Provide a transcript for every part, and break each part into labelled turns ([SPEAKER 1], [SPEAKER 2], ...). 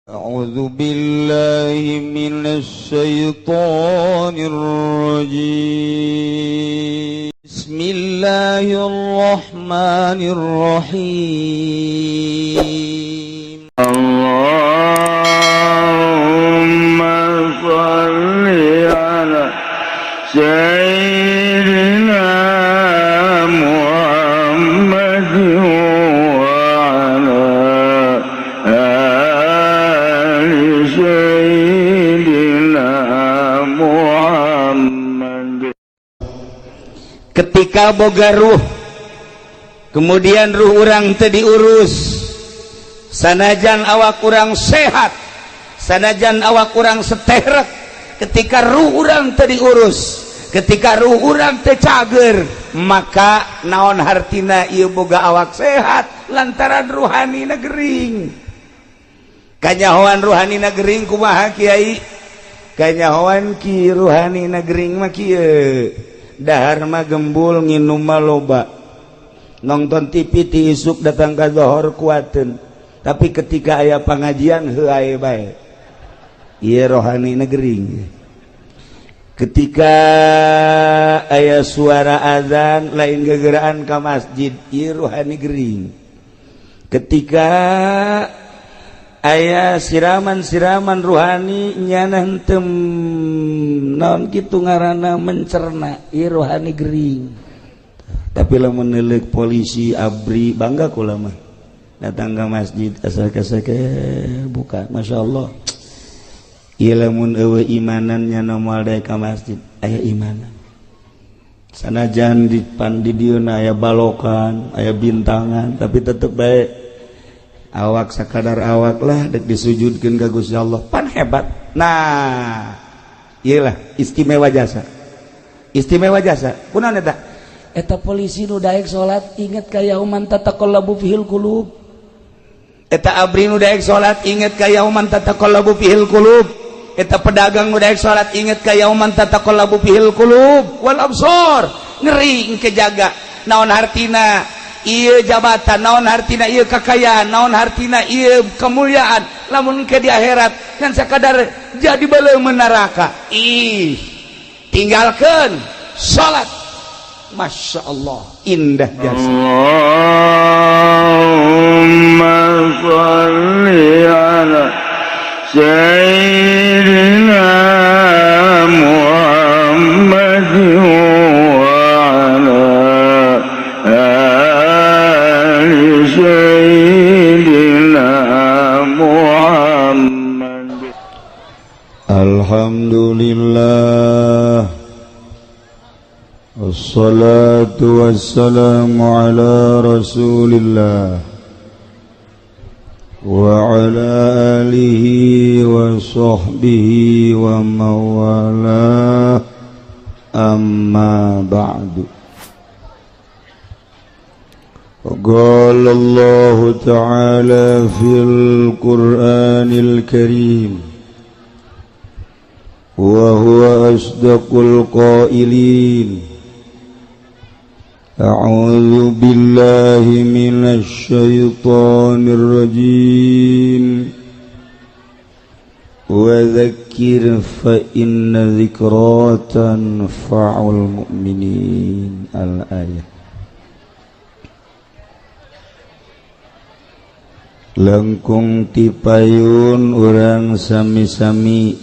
[SPEAKER 1] أعوذ بالله من الشيطان الرجيم بسم الله الرحمن الرحيم
[SPEAKER 2] اللهم صل على سيدنا محمد وعلى آل سيدنا Muhammad.
[SPEAKER 3] Ketika boga ruh kemudian ruh urang teu diurus, sanajan awak urang sehat, sanajan awak urang seterek, ketika ruh urang teu diurus, ketika ruh urang teu cager, maka naon hartina ieu boga awak sehat lantaran ruhanina gering. Kanyahoan ruhanina gering kumaha Kiai? Kanyahoan ki ruhanina gering mah kieu. Dahar mah gembul, nginum mah loba, nonton TV ti isuk datang ka zohor kuateun, tapi ketika aya pangajian heuae bae. Ieu rohani negering. Ketika aya suara azan lain gegeraan ka masjid, ieu rohani gering. Ketika aya siraman-siraman ruhani nyana henteu naon kitu ngaranna mencerna, ieu rohani gering. Tapi lamun neuleuk polisi abri bangga kula mah datang ka masjid asal-asal buka masyaallah. Ieu lamun eueuh imanan nyana moal daek ka masjid aya imanan. Sanajan di dieuna aya balokan, aya bintangan, tapi tetep bae awak sakadar awak lah dek disujudkeun ka Gusti Allah pan hebat. Nah, iyalah istimewa jasa. Istimewa jasa. Kunaon eta? Eta polisi nu daek salat inget ka yauman tataqallabu fihil qulub. Eta abri nu daek salat inget ka yauman tataqallabu fihil qulub. Eta pedagang nu daek salat inget ka yauman tataqallabu fihil qulub wal absar. Ngeri engke jaga. Naon hartina ieu jabatan, naon hartina ieu kakayaan, naon hartina ieu kemuliaan, lamun ke di akhirat ngan sakadar jadi beuleum neraka. Ih, tinggalkeun salat. Masya Allah, indah jasa.
[SPEAKER 2] Allahumma shalli ala sayyidina Muhammad wa ala Sayyidina Muhammad.
[SPEAKER 1] Alhamdulillah, wassalatu wassalamu ala rasulillah wa ala alihi wa sahbihi wa mawala, amma ba'du. قال الله تعالى في القرآن الكريم وهو أصدق القائلين أعوذ بالله من الشيطان الرجيم وذكر فإن ذكرى تنفع المؤمنين. الآية. Langkung tipayun urang sami-sami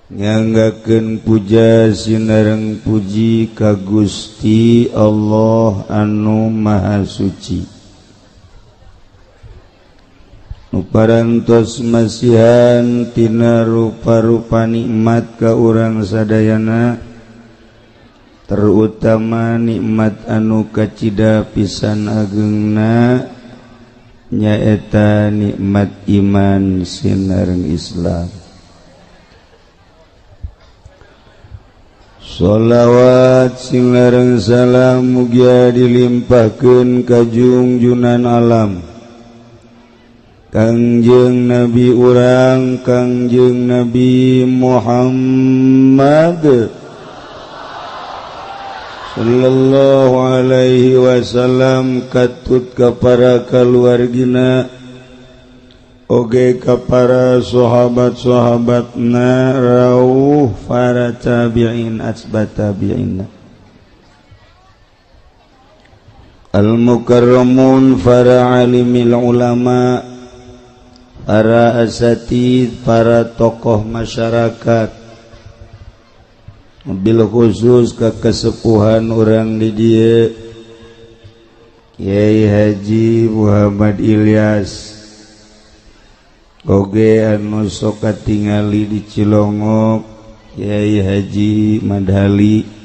[SPEAKER 1] nyanggakeun puja sinareng puji ka Gusti Allah anu Maha Suci, nu parantos masihan tina rupa-rupa nikmat ka urang sadayana, terutama nikmat anu kacida pisan ageungna nyaeta nikmat iman sinareng Islam. Sholawat sinareng salam mugia dilimpahkeun ka junjunan alam Kangjeng Nabi urang Kangjeng Nabi Muhammad sallallahu alaihi wasallam, katut ka para kaluargina oge ka para sahabat-sahabatna rawuh para tabi'in atba tabi'in al-mukarramun para alimil ulama para asatid para tokoh masyarakat bil khusus ke kesepuhan orang di dieu Kiai Haji Muhammad Ilyas oge anu sok katingali di Cilongok Kiai Haji Madhali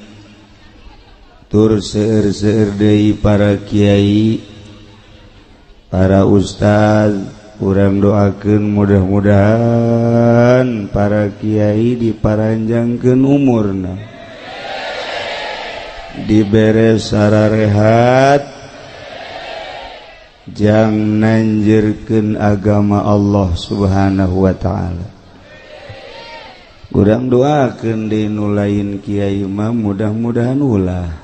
[SPEAKER 1] tur seueur-seueur deui para kiai para ustaz urang doakeun mudah-mudahan para kiai diparanjangkeun umurna dibere sararehat jang nanjeurkeun agama Allah Subhanahu wa taala. Urang doakeun deui nu lain kiai mah mudah-mudahan ulah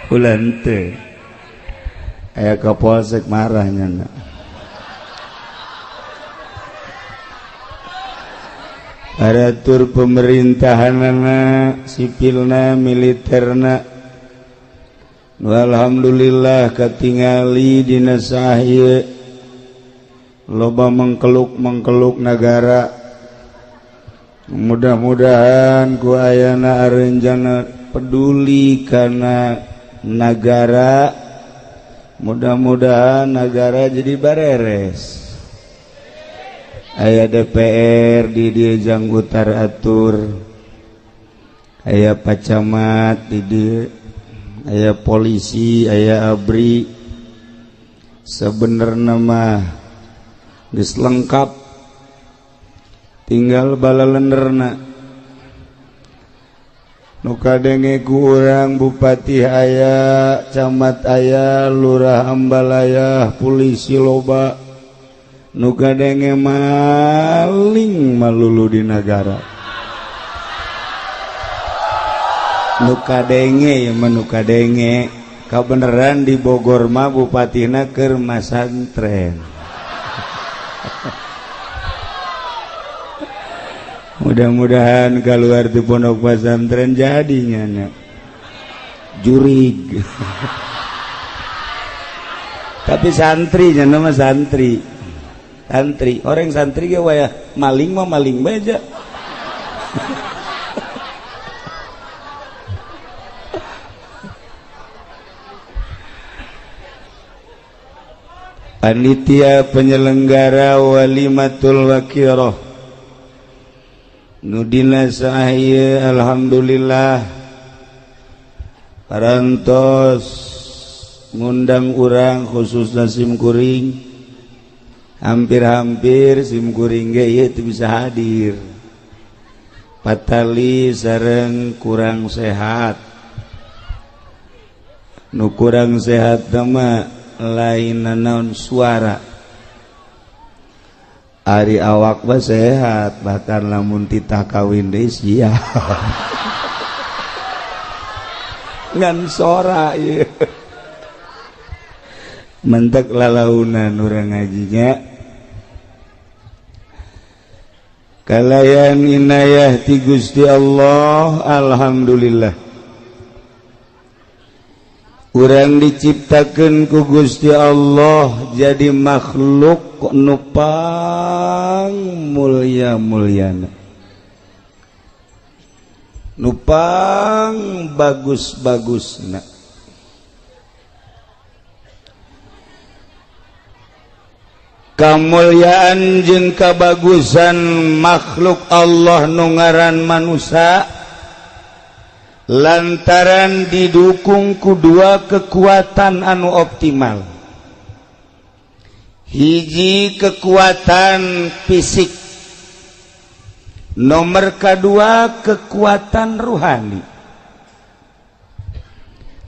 [SPEAKER 1] ulah teu aya kapolsek marahnya na. Aratur pemerintahanna sipilna militerna alhamdulillah katingali dina saha loba mengkeluk negara mudah-mudahan ku ayana areunjana peduli kana negara mudah-mudahan negara jadi bareres aya DPR di dieu jang utar atur aya pacamat di dieu aya polisi aya abri sebenarnya mah geus lengkap tinggal balalenderna nu kadenge ku urang bupati aya camat aya lurah ambal aya polisi loba nu kadenge maling malulu di negara nu kadenge ya nu kadenge kabeneran di Bogor mah bupatina keur masantren mudah-mudahan keluar di pondok pesantren jadinya jurig tapi santri nama santri orang santri ge waya maling mah maling baja panitia penyelenggara walimatul wakirah nudina sahaya alhamdulillah parantos ngundang urang khususna simkuring hampir-hampir simkuring ge ieu teu bisa hadir patali sareng kurang sehat nu kurang sehat mah lain naon suara ari awak mah sehat bahkan lamun titah kawin deui sia ngan sora ieu mentek lalaunan urang ngajinya kalayan inayah ti Gusti Allah alhamdulillah urang diciptakeun ku Gusti Allah jadi makhluk nupang mulia-mulyana nupang bagus-bagusna kamulyaan jeung kabagusan makhluk Allah nu ngaran manusia lantaran didukung ku dua kekuatan anu optimal hiji kekuatan fisik nomor kedua kekuatan ruhani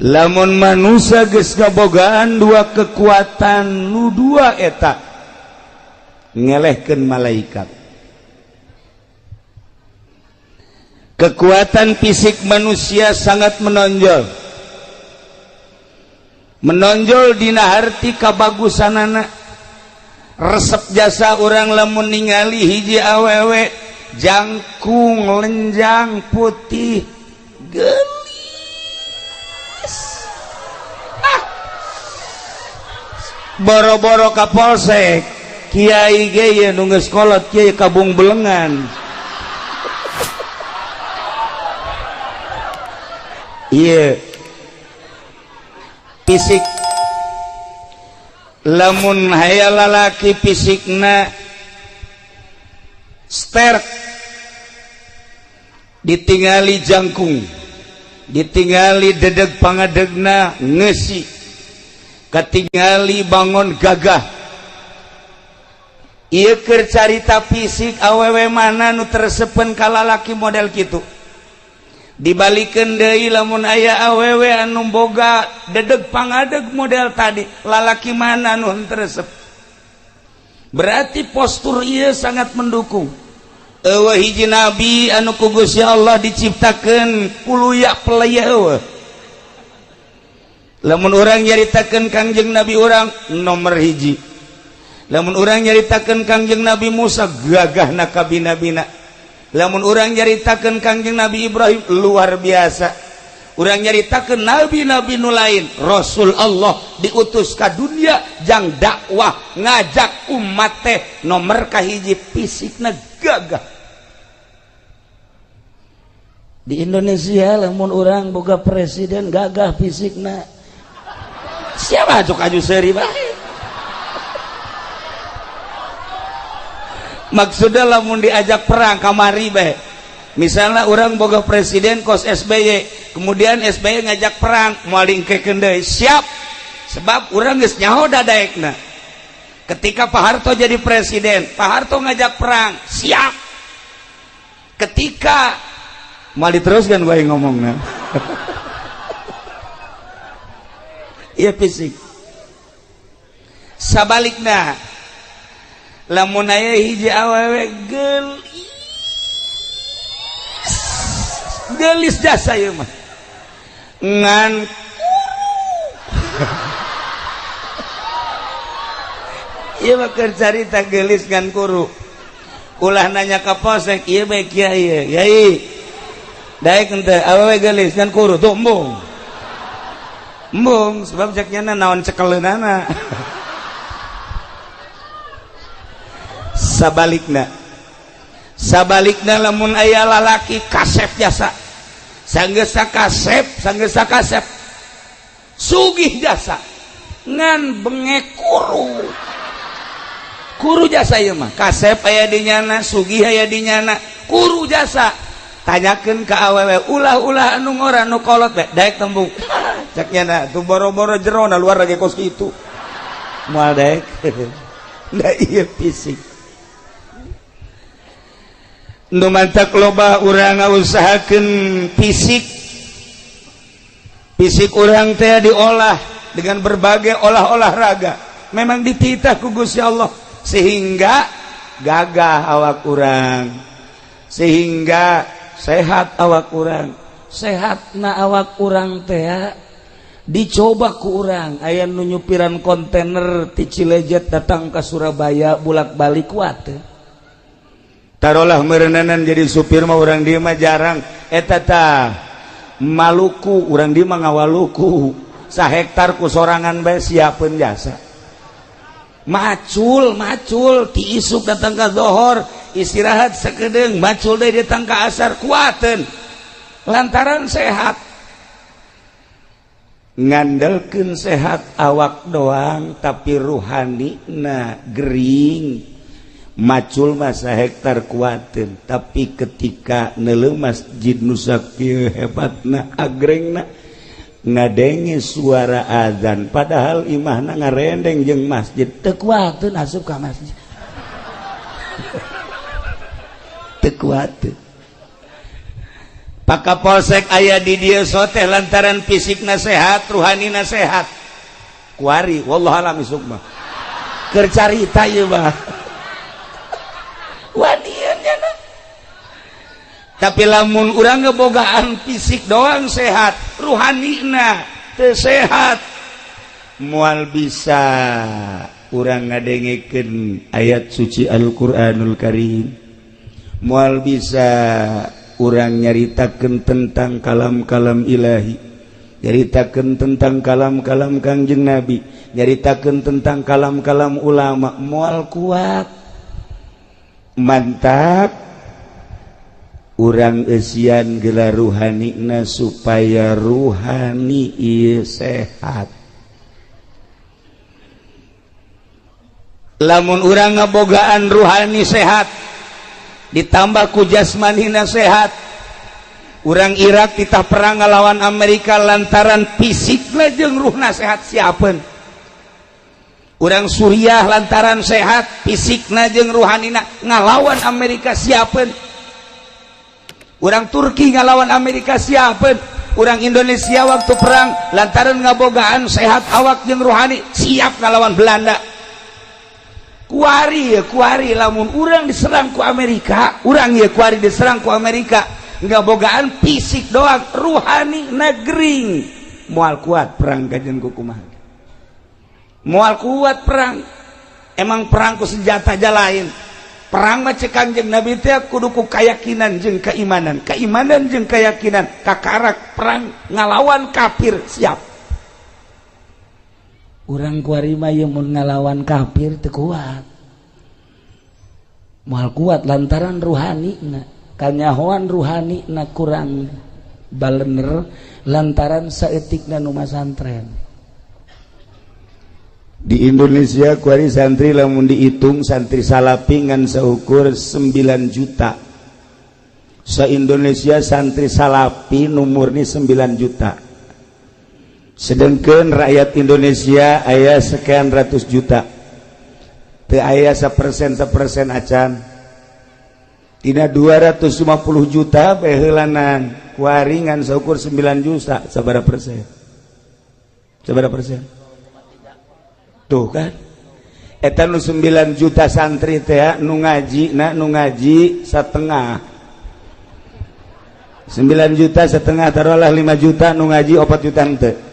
[SPEAKER 1] lamun manusia geus kabogaan dua kekuatan nu dua eta ngelehkeun malaikat kekuatan fisik manusia sangat menonjol
[SPEAKER 3] menonjol dina harti kabagusanana resep jasa orang lamun ningali hiji awewe jangkung lenjang putih gelis boro-boro ka polsek kiai ge nu geus kolot kiai kabung belengan iya fisik lamun hayal lalaki fisikna sterk ditingali jangkung ditingali dedeg pangadegna ngeusi katingali bangun gagah ieu keur carita fisik awewe mana nu teresepen ka lalaki model kitu dibalikeun deui lamun aya awewe anu boga dedeg pangadeg model tadi lalaki mana anu teresep berarti postur ieu sangat mendukung eueuh hiji nabi anu ku Gusti Allah diciptakeun kuluya pelaya eueuh lamun urang nyaritakeun Kangjeng Nabi urang nomor hiji lamun urang nyaritakeun Kangjeng Nabi Musa gagahna kabina-bina lamun urang nyaritakeun Kangjeng Nabi Ibrahim luar biasa urang nyaritakeun nabi-nabi nu lain Rasul Allah diutus ka dunia jang dakwah ngajak umat teh nomor kahiji fisikna gagah di Indonesia lamun urang boga presiden gagah fisikna siapa cok aju seri bae maksudnya lamun diajak perang kamari bae misalnya orang boga presiden kos SBY kemudian SBY ngajak perang moal dingkekeun deui siap sebab urang geus nyaho dadaekna ketika Pak Harto jadi presiden Pak Harto ngajak perang siap ketika moal diteruskan bae ngomongna iya fisik sabalikna lamun aya hiji awewe gelis jasa ieu mah ngan ieu mah keur carita gelis ngan kuru ulah nanya ka polsek ieu bae kiai yai daek henteu awewe gelis ngan kuru tuh embung sebab ceknya naon cekeleunana sabalikna lamun aya lalaki kasep jasa sanggesa kasep sugih jasa ngan bengek kuru jasa ieu mah kasep aya di nyana sugih aya di nyana kuru jasa tanyakeun ka awewe ulah anu ngora nu kolot we daek tembung cek nyana tuh boro-boro jero na luar lagi kos kitu moal daek da ieu fisik nu mantak loba urang ngausahakeun fisik urang teh diolah dengan berbagai olahraga memang dititah ku Gusti Allah sehingga gagah awak urang sehingga sehat awak urang sehatna awak urang teh dicoba ku urang aya nu nyupiran kontainer ti Cilejet datang ka Surabaya bolak-balik kuat teh tarolah meureunanan jadi supir mah urang dieu mah jarang eta tah Maluku urang dieu mah ngawaluku sahektar ku sorangan bae siapeun jasa macul ti isuk datang ka zohor istirahat sakedeung macul deui datang ka asar kuateun lantaran sehat ngandelkeun sehat awak doang tapi ruhanina gering macul masa hektar kuatin tapi ketika neuleuh masjid nu sakieu hebatna agrengna ngadenge suara azan padahal imahna ngarendeng jeung masjid teu kuateun asup ka masjid teu kuateun Pak Kapolsek aya di dieu soteh lantaran fisikna sehat ruhanina sehat kuari wallahu alam isuk mah keur carita ieu mah wadiannya nah. Tapi lamun urang ngebogaan fisik doang sehat ruhanina teu sehat
[SPEAKER 1] mual bisa urang ngadengkeun ayat suci Al-Qur'anul Karim, mual bisa urang nyaritakeun tentang kalam-kalam ilahi, nyaritakeun tentang kalam-kalam Kangjeng Nabi, nyaritakeun tentang kalam-kalam ulama, mual kuat mantap urang eusian geula ruhanina supaya ruhani ieu sehat. Lamun urang ngabogaan ruhani sehat ditambah ku jasmanina sehat, urang Irak kita perang ngalawan Amerika lantaran fisikna jeung ruhna sehat siapeun. Urang Suriah lantaran sehat fisikna jeung ruhanina ngalawan Amerika siapeun. Urang Turki ngalawan Amerika siapeun. Urang Indonesia waktu perang lantaran ngabogaan sehat awak jeung ruhani siap ngalawan Belanda. Kuari lamun urang diserang ku Amerika, urang ya kuari diserang ku Amerika, nggak bogaan fisik doang, ruhani negering, moal kuat perang kajian kukumaha, moal kuat perang, emang perang ku senjata aja lain, perang mah cek Kangjeng Nabi teh kudu ku keyakinan jeung keimanan, keimanan jeung keyakinan, kakarak perang ngalawan kafir siap. Urang kuari mah yang mun ngalawan kafir teu kuat. Moal kuat lantaran ruhanina, kanyahoan ruhanina kurang balener lantaran saeutikna nu masantren. Di Indonesia kuari santri lamun dihitung santri salapi ngan saukur 9 juta. Sa-Indonesia santri salapi numurni 9 juta. Sedangkan rakyat Indonesia aya sekian ratus juta, teu aya 1% acan, tina 250 juta behelanan kuaringan saukur 9 juta sabaraha persen? Sabaraha persen? Tuh kan, eta nu 9 juta santri teh nu ngaji setengah. 9 juta setengah taruhlah 5 juta nu ngaji 4 juta henteu.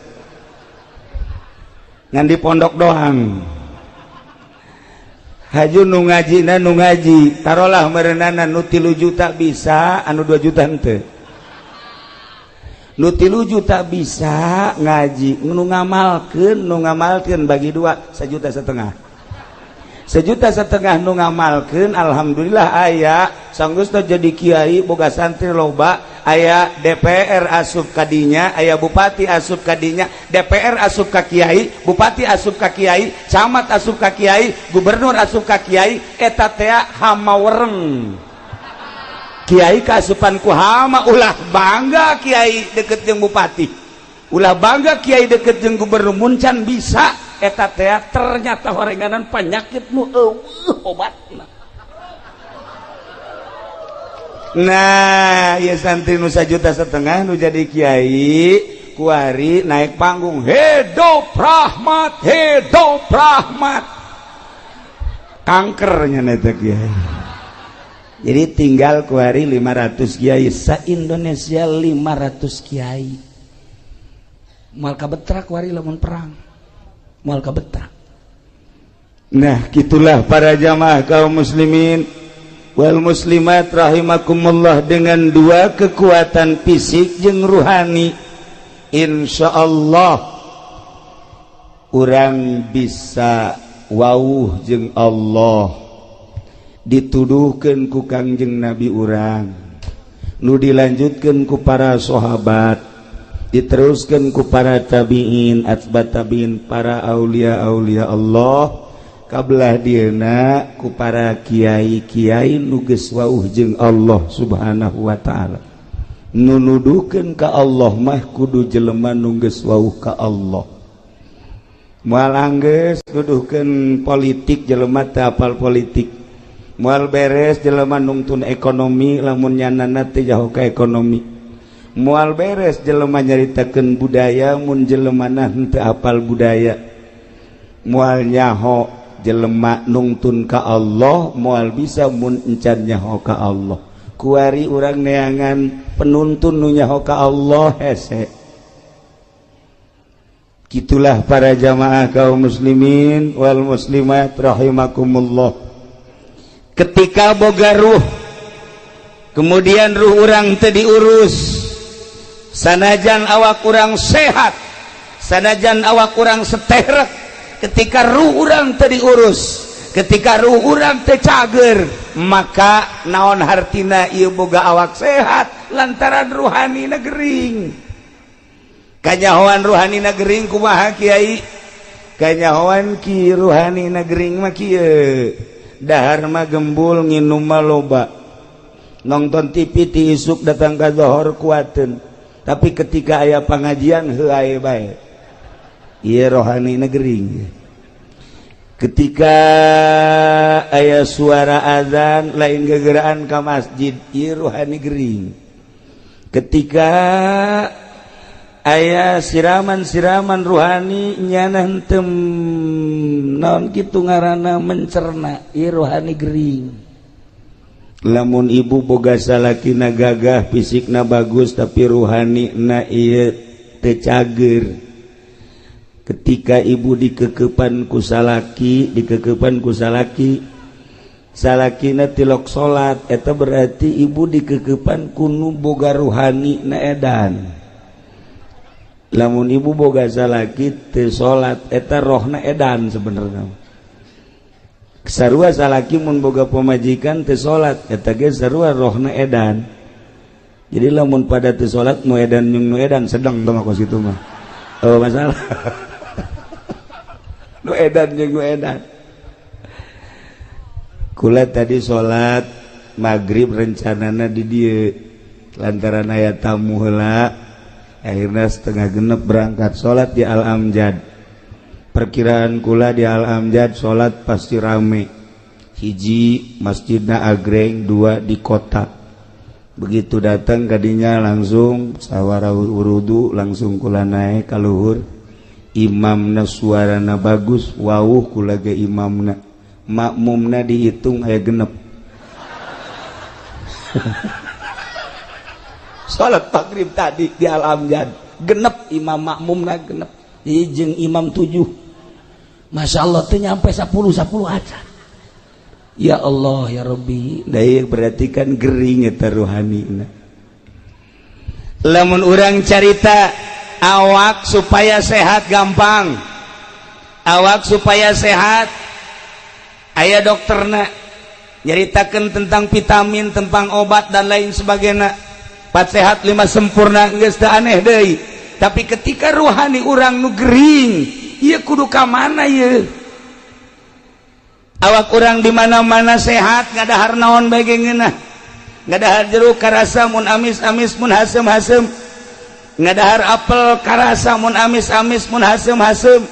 [SPEAKER 1] Ngan di pondok doang haju nu ngaji tarolah merenana nu 3 juta bisa anu 2 juta henteu, nu 3 juta bisa ngaji nu ngamalkeun bagi 2 1,5 juta, 1,5 juta nu ngamalkeun alhamdulillah aya sanggeus jadi kiai boga santri loba, aya DPR asup kadinya, aya bupati asup kadinya, DPR asup ka kiai, bupati asup ka kiai, camat asup ka kiai, gubernur asup ka kiai, eta teh hama wereng. Kiai kaasupan ku hama, ulah bangga kiai deket jeung bupati, ulah bangga kiai deket jeung gubernur, muncan bisa eta teh ternyata horenganan penyakit nu obatna. Nah, ya santri nu 1,5 juta nu jadi kiai, kuari naik panggung, hidup rahmat, kankernya neta kiai. Jadi tinggal kuari 500 kiai, sa-Indonesia 500 kiai. Moal kabetrak kuari lamun perang, moal kabetrak. Nah, gitulah para jamaah kaum muslimin wal muslimat rahimakumullah, dengan 2 kekuatan fisik jeung ruhani insyaallah urang bisa wauh jeung Allah, dituduhkeun ku Kangjeng Nabi urang, nu dilanjutkeun ku para sahabat, diteruskeun ku para tabi'in, atba tabi'in, para aulia-aulia Allah, kabelah dieuna ku para kiai-kiai nu geus wauh jeung Allah Subhanahu wa taala. Nu nuduhkeun ka Allah mah kudu jelema nu geus wauh ka Allah. Moal anggeus nuduhkeun politik jelema teu apal politik. Moal beres jelema nungtun ekonomi lamun nyanana teu jaho ka ekonomi. Moal beres jelema nyaritakeun budaya mun jelemana henteu apal budaya. Moal nyaho jelema nungtun ka Allah moal bisa mun encan nyaho ka Allah. Kuari urang neangan penuntun nu nyaho ka Allah hese. Gitulah para jamaah kaum muslimin wal muslimat rahimakumullah. Ketika boga ruh, kemudian ruh urang teu diurus, sanajan awak urang sehat, sanajan awak urang seterek, ketika ruh urang teu diurus, ketika ruh urang teu cager, maka naon hartina ieu boga awak sehat lantaran ruhanina gering. Kanyahoan ruhanina gering kumaha kiai? Kanyahoan ki ruhanina gering mah kieu, dahar mah gembul nginum mah loba, nonton TV ti isuk datang ka zohor kuateun, tapi ketika aya pangajian heuh aya bae. Ieu rohanina gering. Ketika aya suara azan lain gegeraan ka masjid, ieu rohani gering. Ketika aya siraman-siraman ruhani nyana henteu naon kitu ngaranna mencerna, ieu rohani gering. Lamun ibu boga salakina gagah, fisikna bagus tapi ruhanina ieu teu cager. Ketika ibu dikekepan ku salaki, salakina tilok salat, eta berarti ibu dikekepan ku nu boga ruhani na edan. Lamun ibu boga salaki teu salat, eta rohna edan sebenarnya. Sarua salaki mun boga pamajikan teu salat, eta ge sarua rohna edan. Jadi lamun pada teu salat nu edan jeung nu edan sedang tong kos kitu mah. Oh masalah. Nu edan jeung nu edan. Kula tadi salat maghrib rencanana di dieu lantaran aya tamu heula. Akhirnya setengah genep berangkat sholat di Al-Amjad. Perkiraan kula di Al-Amjad sholat pasti rame. Hiji masjidna agreng, dua di kota. Begitu datang kadinya langsung sawara wurudu, langsung kula naik ka luhur. Imamna suarana bagus, wawuh kula ge imamna. Makmumna dihitung aya genep. Salat maghrib tadi di Al-Amjad genep, imam makmumna genep, jeung imam 7. Masya Allah teu nyampe 10 aja. Ya Allah ya Rabbi, da berarti kan gering eta ruhanina. Lamun urang carita awak supaya sehat gampang, awak supaya sehat aya dokterna nyaritakeun tentang vitamin, tentang obat dan lain sebagainya. 4 sehat 5 sempurna geus teu aneh deui. Tapi ketika ruhani urang nu gering, ieu kudu ka mana ieu? Awak urang di mana-mana sehat, ngadahar naon bae ge ngeunah. Ngadahar jeruk karasa mun amis-amis mun hasem-hasem. Ngadahar apel karasa mun amis-amis mun hasem-hasem.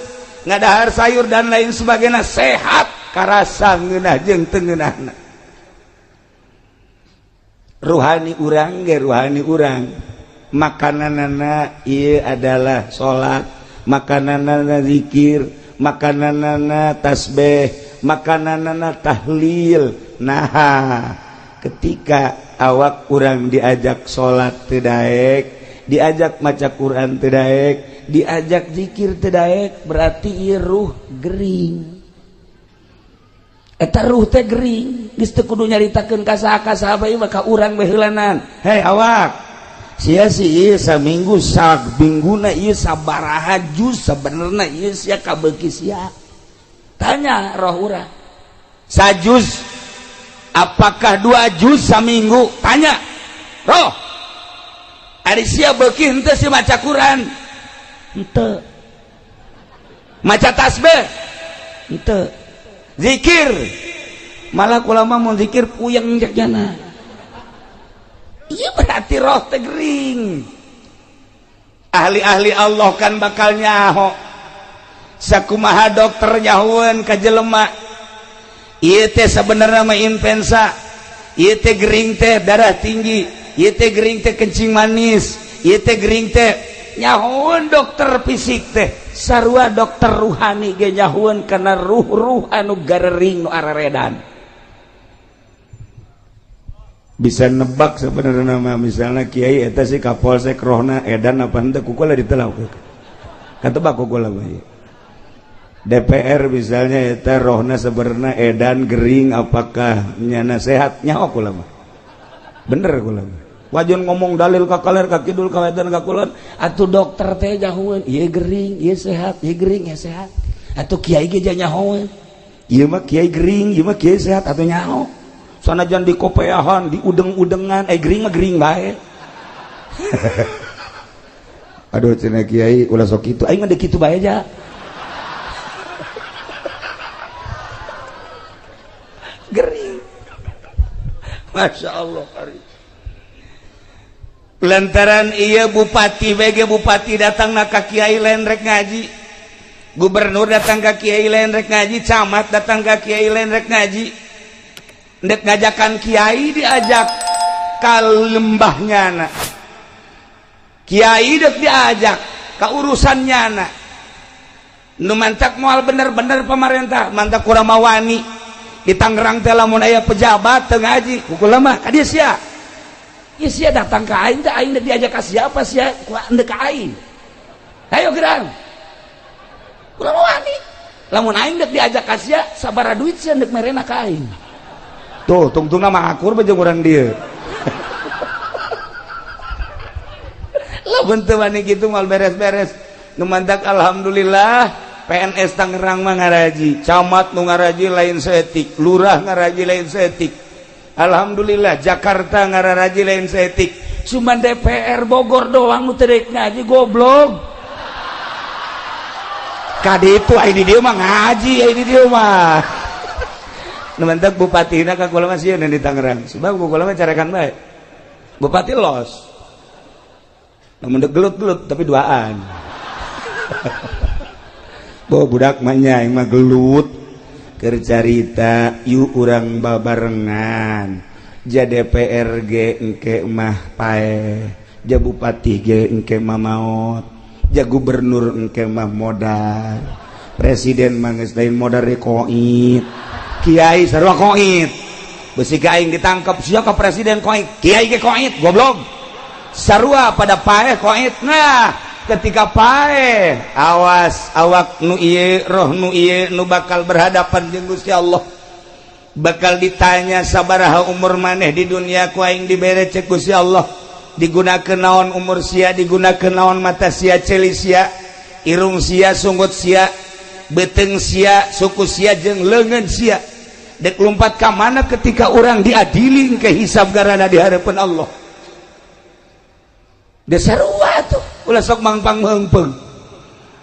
[SPEAKER 1] Ngadahar sayur dan lain sebagainya sehat karasa ngeunah jeung teu ngeunahna. Ruhani urang ge ruhani urang, makananana ieu adalah salat, makananana zikir, makananana tasbih, makananana tahlil. Nah, ketika awak urang diajak salat teu daek, diajak maca Quran teu daek, diajak zikir teu daek, berarti ieu ruh gering. Eta ruh teh gering, geus teu kudu nyaritakeun ka saha bae mah ka urang baheulanan. Hei awak, sia si ieu saminggu samingguna ieu sabaraha juz sabenerna ieu sia kabeuki sia. Tanya roh urang. Sajuz apakah 2 juz saminggu? Tanya. Roh. Ari sia beuki henteu si maca Quran? Henteu. Maca tasbih? Henteu. Zikir malah ulama mau zikir puyeng jana. Iya berarti roh teh gering. Ahli-ahli Allah kan bakal nyaho. Sakumaha dokter nyahueun ka jelema. Ieu teh sabenerna mah influenza. Ieu teh gering teh darah tinggi. Ieu teh gering teh kencing manis. Ieu teh gering teh nyahueun dokter fisik teh. Sarua dokter ruhani ge nyahueun kana ruh-ruh anu garering nu araredan. Bisa nebak sebenarnya mah misalnya kiai eta si kapolsek rohna edan apa henteu kukulah ditelau.
[SPEAKER 3] tebak kok DPR misalnya eta rohna sebenarnya edan gering apakah nyana sehat nyaho kula mah bener kula mah wajan ngomong dalil ka kaler ka kidul ka wetan ka kulon atuh dokter teh nyahoeun ieu gering ieu sehat ieu gering ieu sehat atuh kiai ge nyahoeun ieu mah kiai gering ieu mah kiai sehat atuh nyaho sanajan di kopeahan di udeng-udengan gering mah gering bae aduh cenah kiai ulah sok kitu aing mah deuk kitu bae aja gering Masya Allah lantaran iya bupati BG bupati datang na ka kiai lain rek ngaji gubernur datang ka kiai lain rek ngaji camat datang ka kiai lain rek ngaji ndek ngajakan kiai diajak ka lembahnya na kiai dek diajak ka urusannya na nu mantak moal bener-bener pemerintah mantak kurang mawani di Tangerang teh lamun aya pejabat teu ngaji kukula mah ka dieu sia ieu sia datang ka aing teh aing diajak ka siapa sia ku endek ka aing ayo gerang kula wani lamun aing dek diajak ka sia sabaraha duit sia endek merena ka aing tuh tungtungna mah akur jeung urang dieu lamun teu wani kitu mal beres-beres nu mantak alhamdulillah PNS Tangerang mah ngaraji, camat nu ngaraji lain seetik, lurah ngaraji lain seetik. Alhamdulillah Jakarta ngaraji lain seetik. Cuman DPR Bogor doang nu teu deuk ngaji goblok. Kaditu ini dia mah ngaji ini dia mah. Nu mentek bupatina ka kula mah sieun di Tangerang. Sebab kula mah carekan bae. Bupati los. Namun deuk gelut-gelut tapi duaan. Bawa budak manya yang mah gelut keur carita yuk urang babarengan ja DPR ge engke mah pae ja bupati ge engke mah maot ja gubernur engke mah modal presiden mah geus lain modal koit kiai sarua koit beusi ka aing ditangkap sia ka presiden koit kiai ge koit goblok sarua pada pae koit nah ketika pae awas awak nu ieu roh nu ieu nu bakal berhadapan jeung Gusti Allah bakal ditanya sabaraha umur maneh di dunia ku aing dibere cek Gusti Allah digunakeun naon umur sia digunakeun naon mata sia ceuli sia irung sia sunggut sia beuteung sia suku sia jeung leungeun sia dek lumpat ka mana ketika urang diadili ke hisab garana di hareupeun Allah desarua tuh ulah sok mangpang meungpeung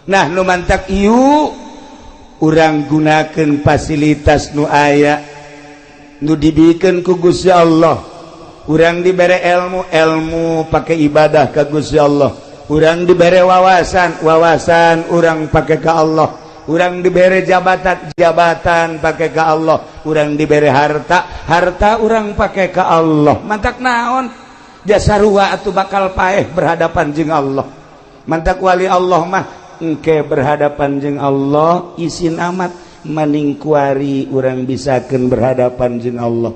[SPEAKER 3] nah nu mantak ieu urang gunakeun fasilitas nu aya nu dibikeun ku Gusti Allah urang dibere ilmu pake ibadah ka Gusti Allah urang dibere wawasan urang pake ka Allah urang dibere jabatan pake ka Allah urang dibere harta urang pake ka Allah mantak naon jasarua atuh bakal paeh berhadapan jeung Allah mantak wali Allah mah engke berhadapan jeung Allah isin amat maning kuari urang bisakeun berhadapan jeung Allah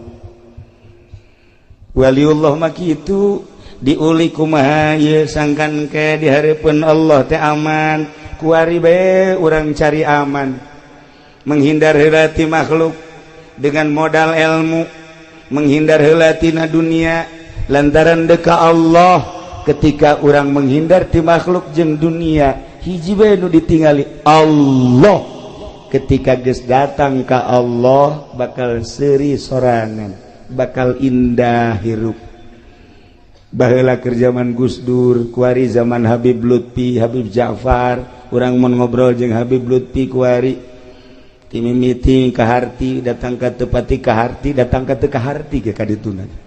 [SPEAKER 3] waliullah mah kitu diuli kumaha ieu sangkan ke di hareupeun Allah teh aman kuari bae urang cari aman menghindar heula ti makhluk dengan modal ilmu menghindar heula tina dunia lantaran deka Allah ketika orang menghindar ti makhluk jeung dunia hiji bae nu ditingali Allah ketika geus datang ka Allah bakal seuri sorangan bakal indah hirup baheula keur zaman Gus Dur kuari zaman Habib Lutfi Habib Ja'far urang mun ngobrol jeung Habib Lutfi kuari ti mimiti ka harti datang ka tepati ka harti datang ka teu ka harti ke kadituna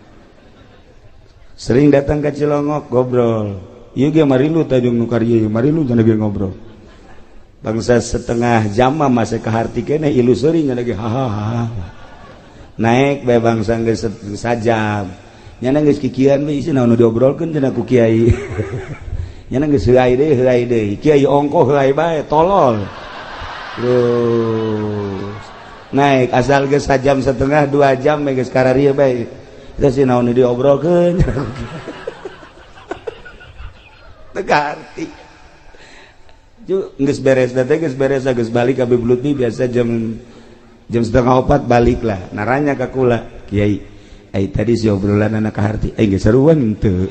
[SPEAKER 3] sering datang ke Cilongok ngobrol ieu ge marilu tajung nu karya marilu cenah ge ngobrol bangsa setengah jam mah masih ka harti keneh ilu seuring cenah ge hahaha naik bae bangsa geus sajam nyana geus kikian we isi naon nu diobrolkeun cenah ku kiai nyana geus heuai deui kiai ongko heuai bae tolol terus naik asal geus sajam setengah 2 jam geus kararieu bae terus si naon diobrolkeun teu arti geus beres geus balik ka Bibluti biasa jam 3:30 balik lah naranya ka kula Kiai tadi si obrolan anak kaharti geus saruan teu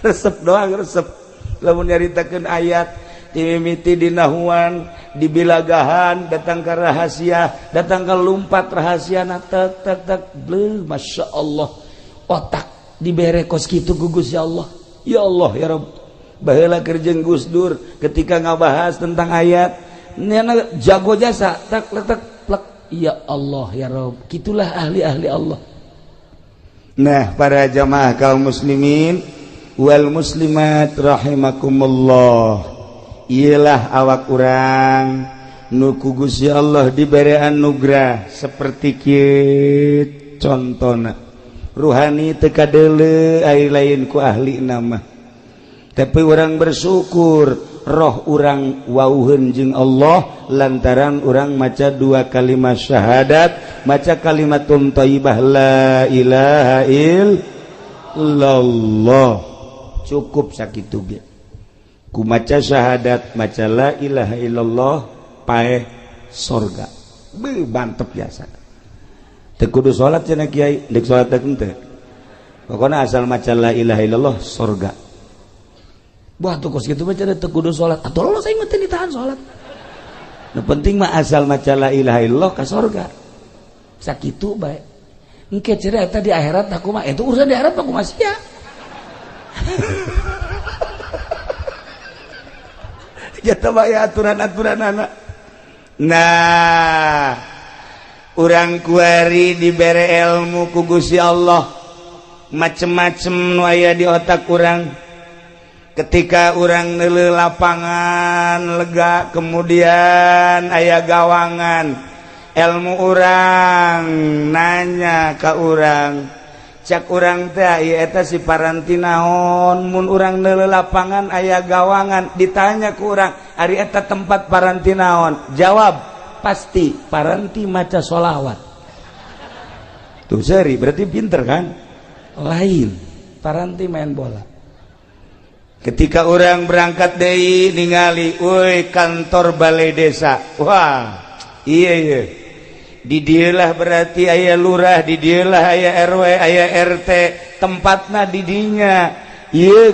[SPEAKER 3] resep doang resep lamun nyaritakeun ayat dimimiti dinahuan dibilagahan datang ke rahasia datang ke lumpat rahasia tek bleu masya Allah otak dibere kos kitu ku Gusti Allah ya Rabb baheula keur jeung Gus Dur ketika ngabahas tentang ayat nyana jago jasa tak plek ya Allah ya Rabb kitulah ahli-ahli Allah. Nah para jamaah kaum muslimin wal muslimat rahimakumullah ialah awak urang nu ku Gusti Allah dibere anugerah seperti kieu contona ruhani teu kadeuleu ai lain ku ahli nama tapi urang bersyukur roh urang wauheun jeung Allah lantaran urang maca 2 kalimat syahadat maca kalimatun thayyibah la ilaha illallah cukup sakitu ge ku maca syahadat maca la ilaha illallah paeh sorga beuh mantep biasa teu kudu salat cenah kiai deuk salat teh henteu pokona asal maca la ilaha illallah sorga buah tuh kos kitu baca teu kudu salat atuh lo saya mah teu ditahan salat nu penting mah asal maca la ilaha illallah ka sorga sakitu bae engke cenah eta di akhirat aku mah itu urusan di akhirat aku masih ya jatuh ya aturan-aturan anak. Nah urang kuari dibere ilmu ku Gusti Allah macem-macem nu aya di otak urang ketika urang neuleuh lapangan lega kemudian aya gawangan ilmu urang nanya ka urang cak urang teh ieu eta si paranti naon mun urang neuleuh lapangan aya gawangan ditanya ku urang ari eta tempat paranti naon jawab pasti paranti maca sholawat tuh seri berarti pinter kan lain paranti main bola ketika urang berangkat deui ningali euy kantor balai desa wah iya di dieulah berarti aya lurah di dieulah aya RW aya RT tempatna di dinya ieu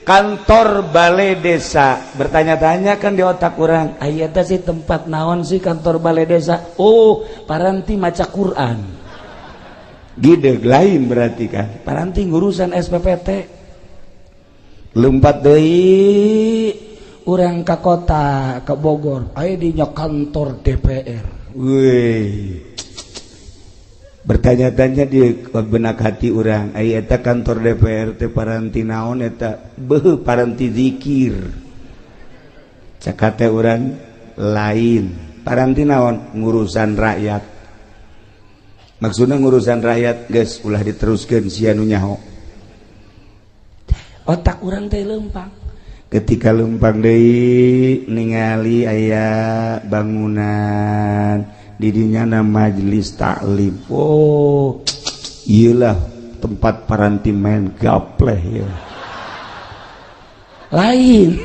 [SPEAKER 3] kantor balai desa bertanya-tanya kan di otak urang aya teh si tempat naon sih kantor balai desa oh paranti maca Quran gideg lain berarti kan paranti ngurusan SPPT lumpat deui urang ka kota ka Bogor aya dinya kantor DPR. Wih, bertanya-tanya di benak hati orang, ai eta kantor DPR teh paranti naon eta beuh paranti zikir. Cakate urang lain, paranti naon ngurusan rakyat. Maksudna ngurusan rakyat geus ulah diteruskeun sia nu nyaho. Otak urang teh leumpang. Ketika lempang deui ningali aya bangunan di dinyana majelis taklim oh iyalah tempat paranti main gapleh ya lain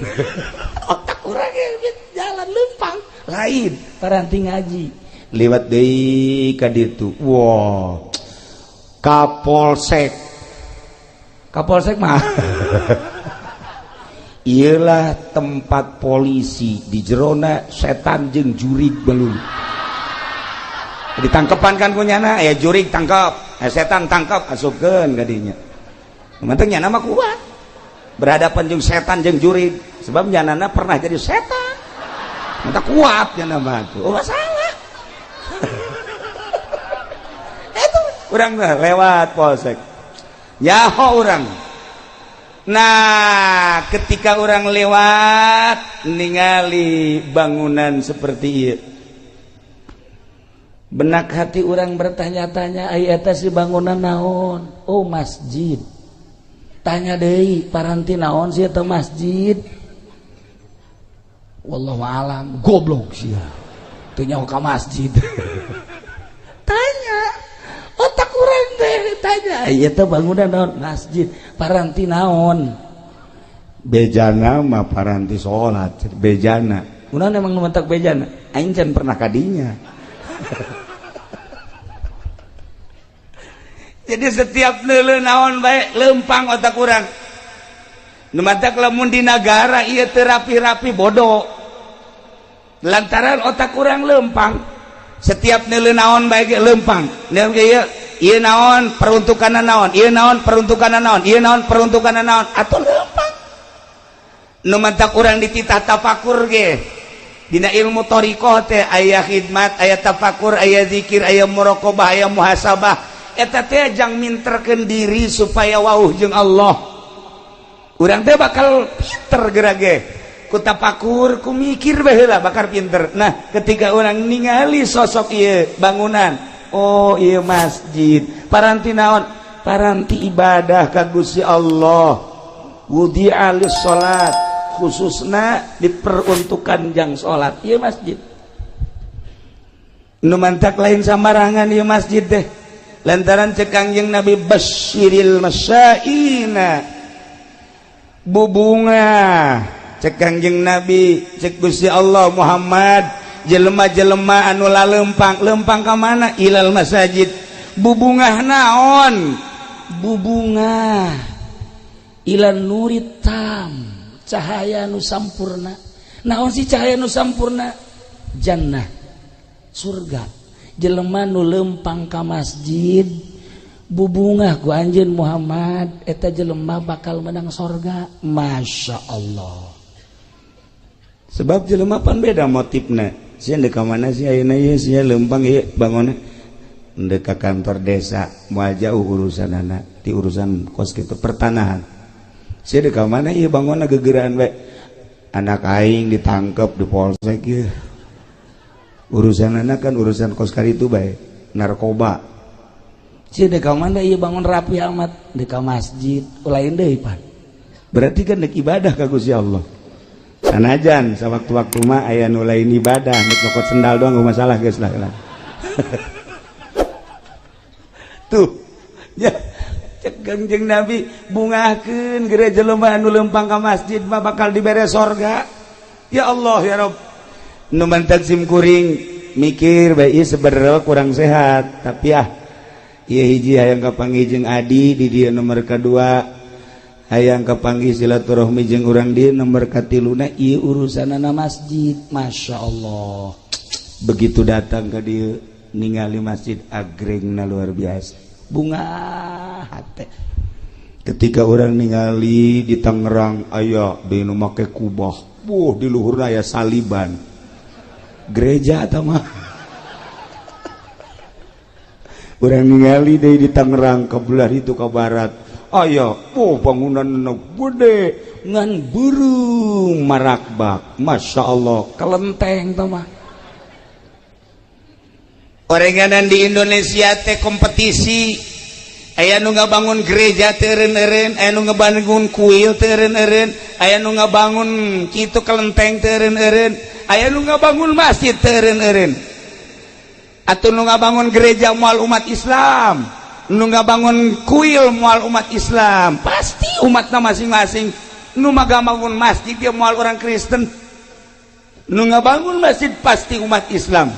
[SPEAKER 3] otak urang jalan lempang lain paranti ngaji liwat deui ka ditu wow Kapolsek mah ialah tempat polisi di jerona setan jeung jurig belum ditangkepan kan kunyana ya jurig tangkap setan tangkap asupkeun ka dinya manteng nyana mah kuat berhadapan jeung setan jeung jurig sebab nyanana pernah jadi setan manteng kuat nyana mah tuh oh masalah itu urang lewat polsek nyaho urang. Nah ketika orang lewat ningali bangunan seperti itu benak hati orang bertanya-tanya aya eta si bangunan naon oh masjid tanya deui paranti naon sih eta masjid wallahu alam goblok sia teu nyaho ka masjid tanya otak urang teh tanya aya teh bangunan naon masjid paranti naon
[SPEAKER 1] bejana mah paranti salat bejana
[SPEAKER 3] kunaon emang nu mentak bejana aing can pernah kadinya. Jadi setiap neuleuh naon bae leumpang otak urang nu mentak lamun di negara ieu teu rapi-rapi bodoh lantaran otak urang leumpang setiap neuleuh naon bae ge leumpang neuleuh ieu ieu naon peruntukanna naon ieu naon peruntukanna naon ieu naon peruntukanna naon atuh leumpang nu mentak urang dititah tafakur ge dina ilmu thariqah teh aya khidmat aya tafakur aya zikir aya muraqabah aya muhasabah eta teh jang minterkeun diri supaya wauh jeung Allah urang teh bakal pinter geura ge ku tafakur ku mikir bae heula bakal pinter. Nah ketika urang ningali sosok ieu bangunan oh ieu masjid paranti naon paranti ibadah ka Gusti Allah wudi'a lis salat khususna diperuntukkan jang salat ieu masjid nu mantak lain sambarangan ieu masjid teh lantaran cek Kangjeng Nabi basyiril masyaina bubunga cek Kangjeng Nabi cek Gusti Allah Muhammad jelema-jelema anu leumpang ka mana ilal masajid bubungah naon bubungah ilan nuritam cahaya nu sampurna naon si cahaya nu sampurna jannah surga jelema nu leumpang ka masjid bubungah ku anjeun Muhammad eta jelema bakal menang surga masya Allah sebab jelema pan beda motifna sia deuk ka mana sih ayeuna ieu sia leumpang ieu bangunna deuk ka kantor desa moal jauh urusanana ti urusan kos kitu pertanahan sia deuk ka mana ieu bangunna gegeuraan bae anak aing ditangkep di polsek ieu urusanana kan urusan kos karitu bae narkoba sia deuk ka mana ieu bangun rapi amat deuk ka masjid lain deui pan berarti kan deuk ibadah ka Gusti Allah sanajan sawaktu-waktu mah aya nu lain ibadah nu nyokot sendal doang gak masalah geus lah tuh ya cek Kangjeng Nabi bungahkeun gereja jelema anu leumpang ka masjid mah bakal dibere sorga ya Allah ya Rabb nu mantan sim kuring mikir bae ieu sebenarnya kurang sehat tapi ieu hiji hayang kapanggih jeung Adi di dieu nomor kedua hayang kapanggih silaturahmi jeung urang di nomor katiluna ieu urusanana masjid masya Allah begitu datang ke dieu ningali masjid agrengna luar biasa bunga hate ketika orang ningali di Tangerang aya di nu make kubah di luhurna aya saliban gereja eta mah urang ningali deui di Tangerang ka belah itu ka barat aya bangunan nu gede ngan burung marakbak masya Allah kelenteng teh mah orenganan di Indonesia teh kompetisi aya nu ngabangun gereja teu eureun-eureun aya nu ngabangun kuil teu eureun-eureun aya nu ngabangun kitu kelenteng teu eureun-eureun aya nu ngabangun masjid teu eureun-eureun atuh nu ngabangun gereja moal umat Islam nu ngabangun kuil moal umat Islam pasti umatna masing-masing nu ngabangun masjid dia moal orang Kristen nu ngabangun masjid pasti umat Islam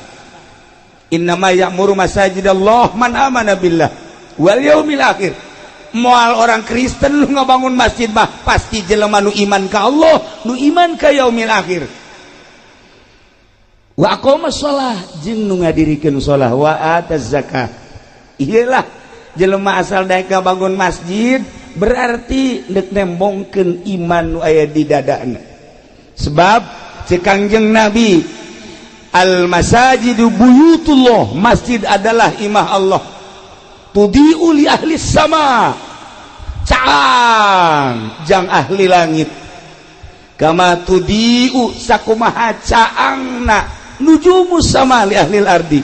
[SPEAKER 3] innama ya'muru masajidallah man amana billah wal yaumil akhir moal orang Kristen lu ngabangun masjid mah pasti jelema nu iman ka Allah nu iman ka yaumil akhir wa aqamas shalah jeung nu ngadirikeun shalah wa ataz zakah iyalah jelema asal daek bangun masjid berarti deuk nembongkeun iman nu aya di dadana sebab cek Kangjeng Nabi al masajidu buyutullah masjid adalah imah Allah tudi'u li ahli sama caang jang ahli langit kama tudi'u sakumaha caangna nujumus sama li ahli ardi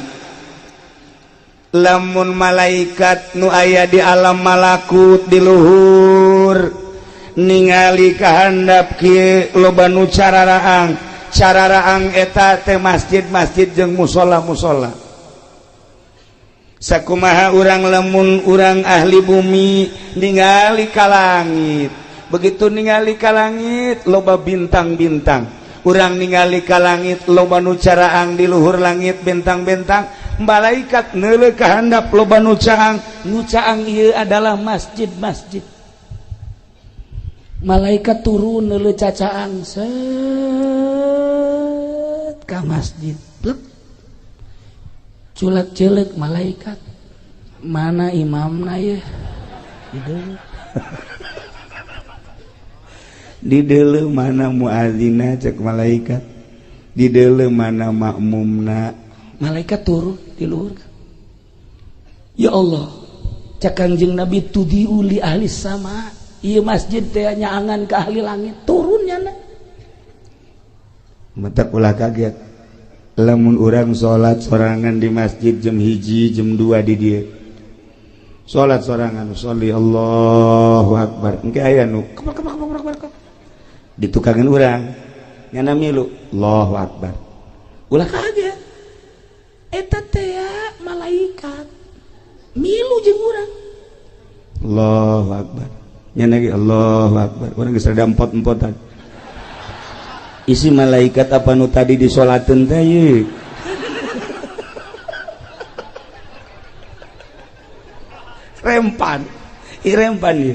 [SPEAKER 3] lamun malaikat nu aya di alam malakut di luhur ningali kahandap kieu loba nu cararaang eta teh masjid-masjid jeung musola-musola sakumaha urang lamun urang ahli bumi ningali ka langit begitu ningali ka langit loba bintang-bintang, urang ningali ka langit loba nu caraang di luhur langit bentang-bentang, malaikat neuleuh ka handap loba nu caang ieu adalah masjid-masjid. Malaikat turun neuleuh cacaang set ka masjid, blek culak-ceulek malaikat, mana imamna ye di deuleuh mana muadzina cek malaikat, di deuleuh mana makmumna. Malaikat turun di luhur. Ya Allah, cek Kangjeng Nabi tudiu li ahli sama, ieu masjid teh nyaangan ka ahli langit, turun nyana. Mentek ulah kaget lamun urang salat sorangan di masjid jam 1 jam 2 di dieu. Salat sorangan sholli Allahu akbar, engke aya nu ditukangan urang nyana milu Allahu akbar, ulah kaget eta teh malaikat milu jeung urang Allahu akbar, nyana ge Allahu akbar, urang geus rada empot-empotan isi malaikat apa nu tadi disolateun teh ye rempan ye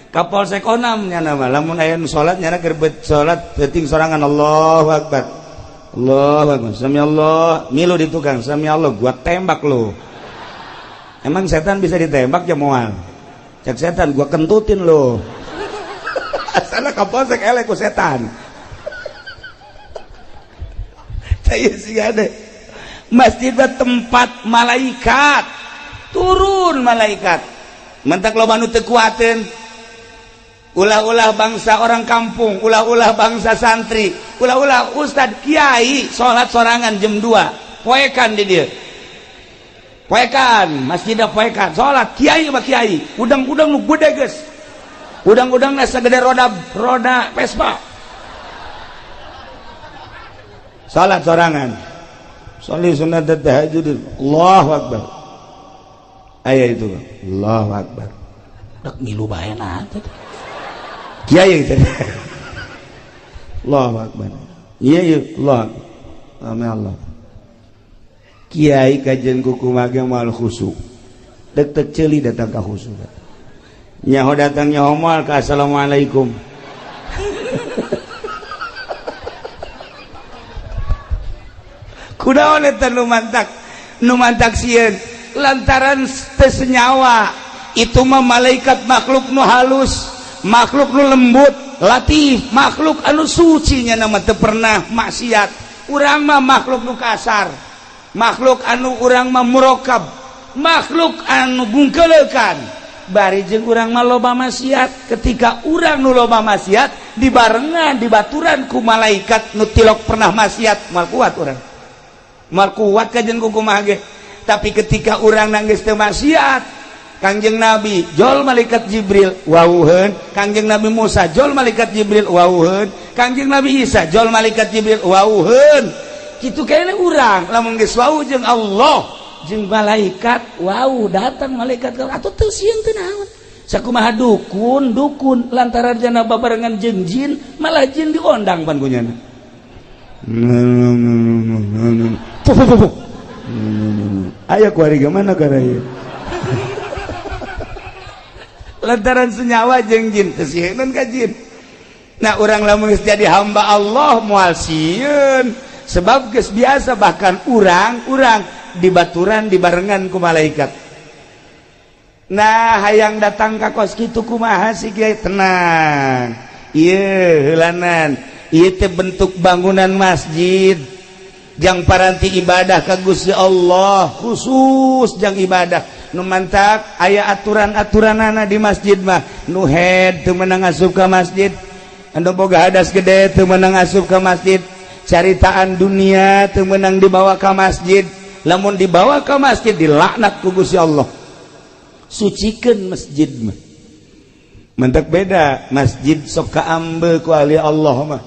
[SPEAKER 3] Kapolsek Onam nyana mah lamun aya nu salat nyana keur salat teuting sorangan Allahu akbar. Allahu akbar. Sami Allah, milu di tukang sami Allah gua tembak lo. Emang setan bisa ditembak ya moal. Cek setan gua kentutin lo. Asana Kapolsek elek ku setan. Saya sih ada. Masjid tempat malaikat. Turun malaikat. Mentak loba nu teu kuateun. Ulah-ulah bangsa orang kampung, ulah-ulah bangsa santri, ulah-ulah ustad kiai salat sorangan jam 2 poekan di dia, poekan masjid poekan salat kiai mah kiai udang-udang nu gede geus, udang-udang na sagede roda Vespa, salat sorangan sholli sunat tahajud Allahu akbar, aya itu Allahu akbar dak milu baheuna teh kiai teh Allahu akbar, iya Allah Allah kiai kajian kumaha ge moal khusyuk dek ceuli datang ka khusyuk nyaho datang nyaho moal ka assalamualaikum kunaon eta nu mantak sieun lantaran teu senyawa itu mah malaikat makhluk nu halus, makhluk nu lembut, latif, makhluk anu suci nya nama teu pernah maksiat. Urang mah makhluk nu kasar, makhluk anu urang mah murokab, makhluk anu bungkeulekan. Bari jeung urang mah loba maksiat, ketika urang nu loba maksiat dibarengan dibaturan ku malaikat nu tilok pernah maksiat, moal kuat urang. Moal kuat kajen kumaha ge. Tapi ketika urang nanggeus teu maksiat, Kangjeng Nabi jol malaikat Jibril wawuheun, Kangjeng Nabi Musa jol malaikat Jibril wawuheun, Kangjeng Nabi Isa jol malaikat Jibril wawuheun. Kitu kene urang lamun geus wawuh jeung Allah jeung malaikat wawuh datang malaikat atuh teu sieun teu naon. Sakumaha dukun lantaran jana babarengan jeung jin, malah jin diondang pan kunyana. Aya ku ari mana kana ieu? Lantaran senyawa jeung jin teu sieun ka jin. Nah urang lamun geus jadi hamba Allah moal sieun sebab geus biasa bahkan urang dibaturan dibarengan ku malaikat. Nah hayang datang ka kos kitu kumaha si kiai tenang. Ieu heulanan ieu teh bentuk bangunan masjid jang paranti ibadah ka Gusti Allah khusus jang ibadah nu mantak aya aturan-aturanana di masjid mah nu head teu meunang asup ka masjid, anu boga hadas gede teu meunang asup ka masjid, caritaan dunia teu meunang dibawa ka masjid, lamun dibawa ka masjid dilaknat ku Gusti Allah. Sucikeun masjid mah mantak beda masjid sok kaambeul ku ahli Allah mah.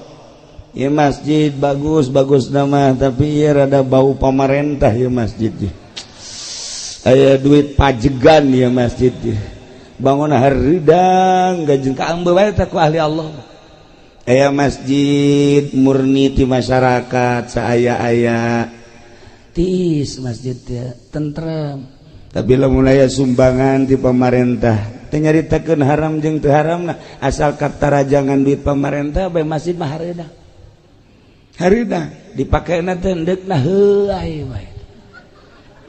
[SPEAKER 3] Ya masjid bagus nama tapi ya rada bau pamarentah ya masjid ya. Aya duit pajegan ya masjid ya. bangun haridang gajeng kaambe wae teh ku ahli Allah. Aya masjid murni ti masyarakat saaya-aya tiis masjid teh tentrem. Tapi lamun aya sumbangan ti pamarentah teu nyaritakeun haram jeung teu haramna asal katarajangan duit pamarentah bae masjid mah hareudang. Hareudang dipakena teh endekna heuai wae.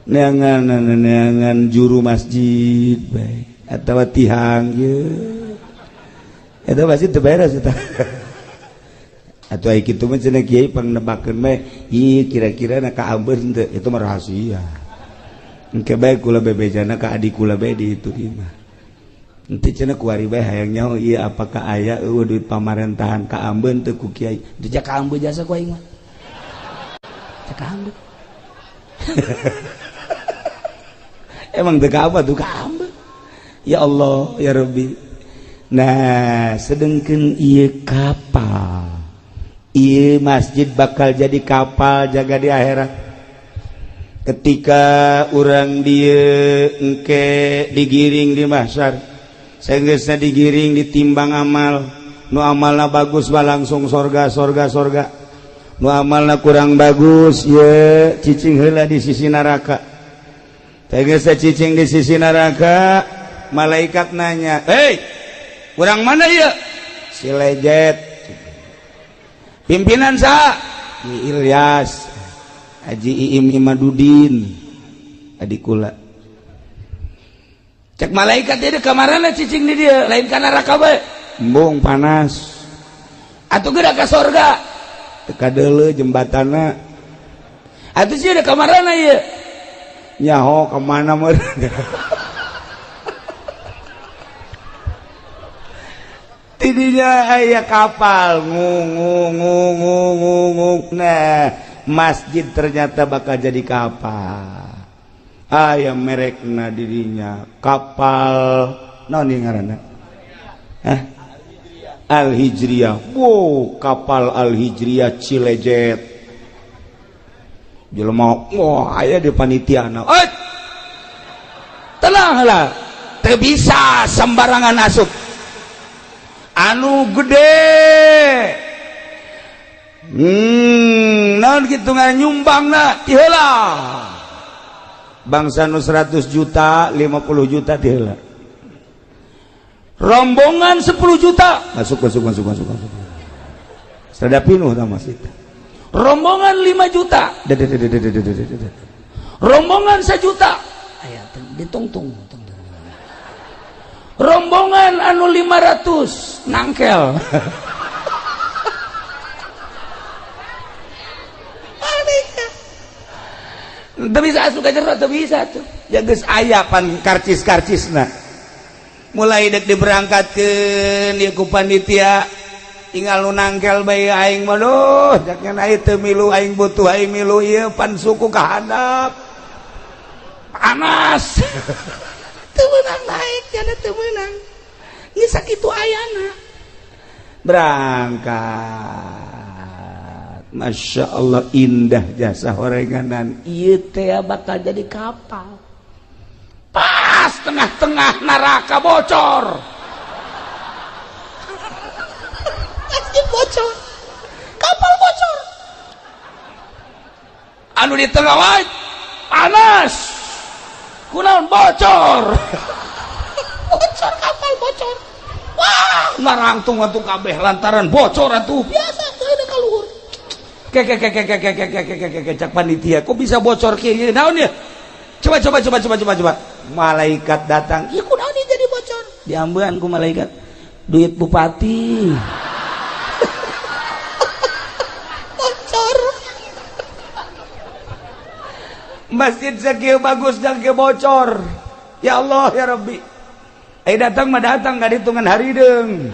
[SPEAKER 3] Neangan juru masjid bae. Atau tihang ye itu pasti terberes itu atau ai kitu mah cenah kiai pangnebakeun mah ieu kira-kira na ka ambeun teu itu mah rahasia engke bae kula bebejana ka adik kula bae di itu mah henteu cenah kuari bae hayang nyaho ieu apakah aya eueuh duit pamarentahan ka ambeun teu ku kiai deja ka ambeun jasa ku aing mah cak ka ambeun emang teu ka apa tuh ka ambeun. Ya Allah ya Rabbi. Nah sedengkeun ieu kapal ieu masjid bakal jadi kapal jaga di akhirat ketika urang dieu engke digiring di mahsyar saenggeusna digiring ditimbang amal nu amalna bagus mah langsung sorga nu amalna kurang bagus ye cicing heula di sisi neraka saenggeusna cicing di sisi neraka malaikat nanya, hei, urang mana ya? Si Lejet. Pimpinan saha? Ki Ilyas, Haji Iim Imadudin, adik kula. Cek malaikat dia kamarana cicing di dia, lain ka neraka bae. Embung panas. Atuh geura ka sorga. Teu kadeuleu jembatanna. Atuh sih ada kamarana ieu. Nyaho ka mana meureun. Tidinya aya kapal ngung. Nah masjid ternyata bakal jadi kapal aya merekna dirinya kapal naon ieu ngaranna Al-Hijriyah. Wow kapal Al-Hijriyah Cilejet jelema wah aya di panitiana tenanglah teu bisa sembarangan asup anu gede naon kitu nganyumbangna ti heula bangsa nu 100 juta 50 juta ti heula rombongan 10 juta masuk sada pinuh tah masjid rombongan 5 juta rombongan 1 juta aya ditungtung rombongan anu 500 nangkel teu bisa asup ka jero teu bisa tuh ya geus aya pan karcis-karcisna mulai dek diberangkatkeun ieu ku panitia tinggal nu nangkel bae aing mah duh jakna aya teu milu aing butuh aing milu ieu pan suku ka handap panas teu meunang naik jana teu meunang geus sakitu ayana berangkat Masya Allah indah jasa horenganan ieu teh bakal jadi kapal pas tengah-tengah neraka bocor masjid bocor kapal bocor anu di tengah wae panas kunaon bocor bocor kapal bocor wah narangtung atuh kabeh lantaran bocor atuh biasa teu ada kaluhur cak panitia kok bisa bocor kieu naon ya coba malaikat datang ieu kunaon ieu jadi bocor diambean ku malaikat duit bupati bocor masjid sakieu bagus dan ke bocor ya Allah ya Rabbi datang mah datang gak dihitungan harideung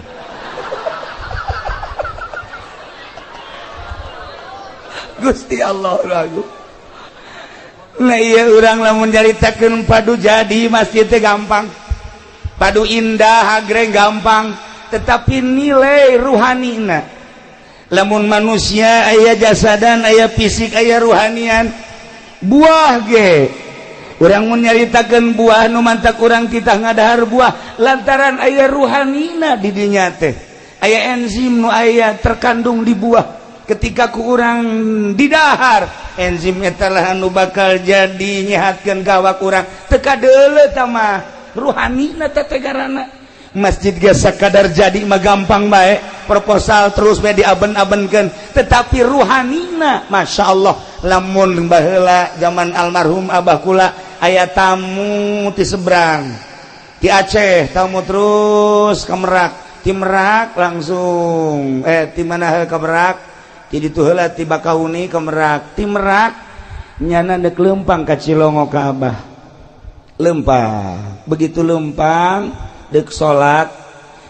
[SPEAKER 3] Gusti Allah lagu nah iya urang lamun nyaritakeun padu jadi masjid teh gampang padu indah hagreng gampang tetapi nilai ruhanina lamun manusia aya jasadan aya fisik aya ruhanian buah ge urang mun nyaritakeun buah nu mantak urang titah ngadahar buah lantaran aya ruhanina di dinya teh, aya enzim nu aya terkandung di buah. Ketika ku urang didahar enzim eta lah anu bakal jadi nyehatkeun gawak urang teu kadeuleu tah mah ruhanina teh tegarana. Masjid ge sakadar jadi mah gampang bae, proposal terus bae diaben-abenkeun, tetapi ruhanina masyaallah. Lamun baheula zaman almarhum abah kula aya tamu ti seberang ti Aceh, tamu terus ka Merak, ti Merak langsung ti mana ka Merak, ti ditu heula ti Bakauni ka Merak, ti Merak nyana deuk leumpang ka Cilongo ka abah, leumpang. Begitu leumpang dek salat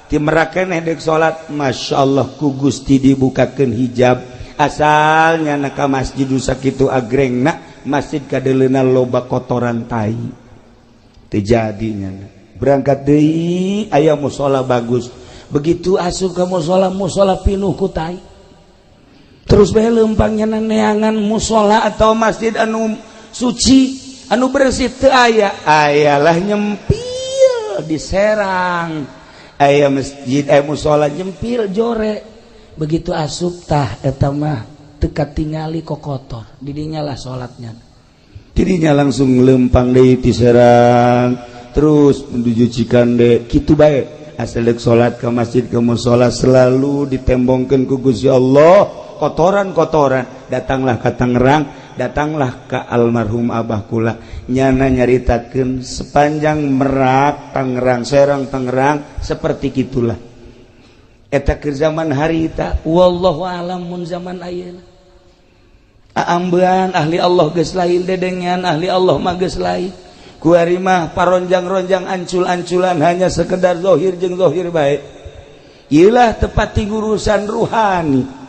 [SPEAKER 3] ti Merak keneh dek salat, masyaallah ku Gusti dibukakeun hijab, asalnya ka masjid sakitu agrengna masjid kadeleuna loba kotoran tai teu jadinya. Berangkat deui aya mushola bagus, begitu asup ka mushola pinuh ku tai, terus bae leumpang nyana neangan mushola atau masjid anu suci anu bersih teu aya, ayalah nyempil di Serang aya masjid mushola jempil jore, begitu asup tah eta mah teu katingali kokotor didinya lah salatnya, didinya langsung leumpang deui ti Serang terus menuju Cikande kitu bae. Asal deuk salat ka masjid ka mushola selalu ditembongkeun ku Gusti Allah kotoran-kotoran. Datanglah ka Tangerang, datanglah ka almarhum abah kula, nyana nyaritakeun sepanjang Merak Tangerang Serang Tangerang seperti gitulah eta ke zaman harita. Wallahu alam mun zaman ayeuna aambean ahli Allah geus lain, dedengan ahli Allah mah geus lain. Kuari mah paronjang-ronjang ancul-anculan hanya sekedar zahir jeung zahir bae. Ieu lah tepati urusan ruhani.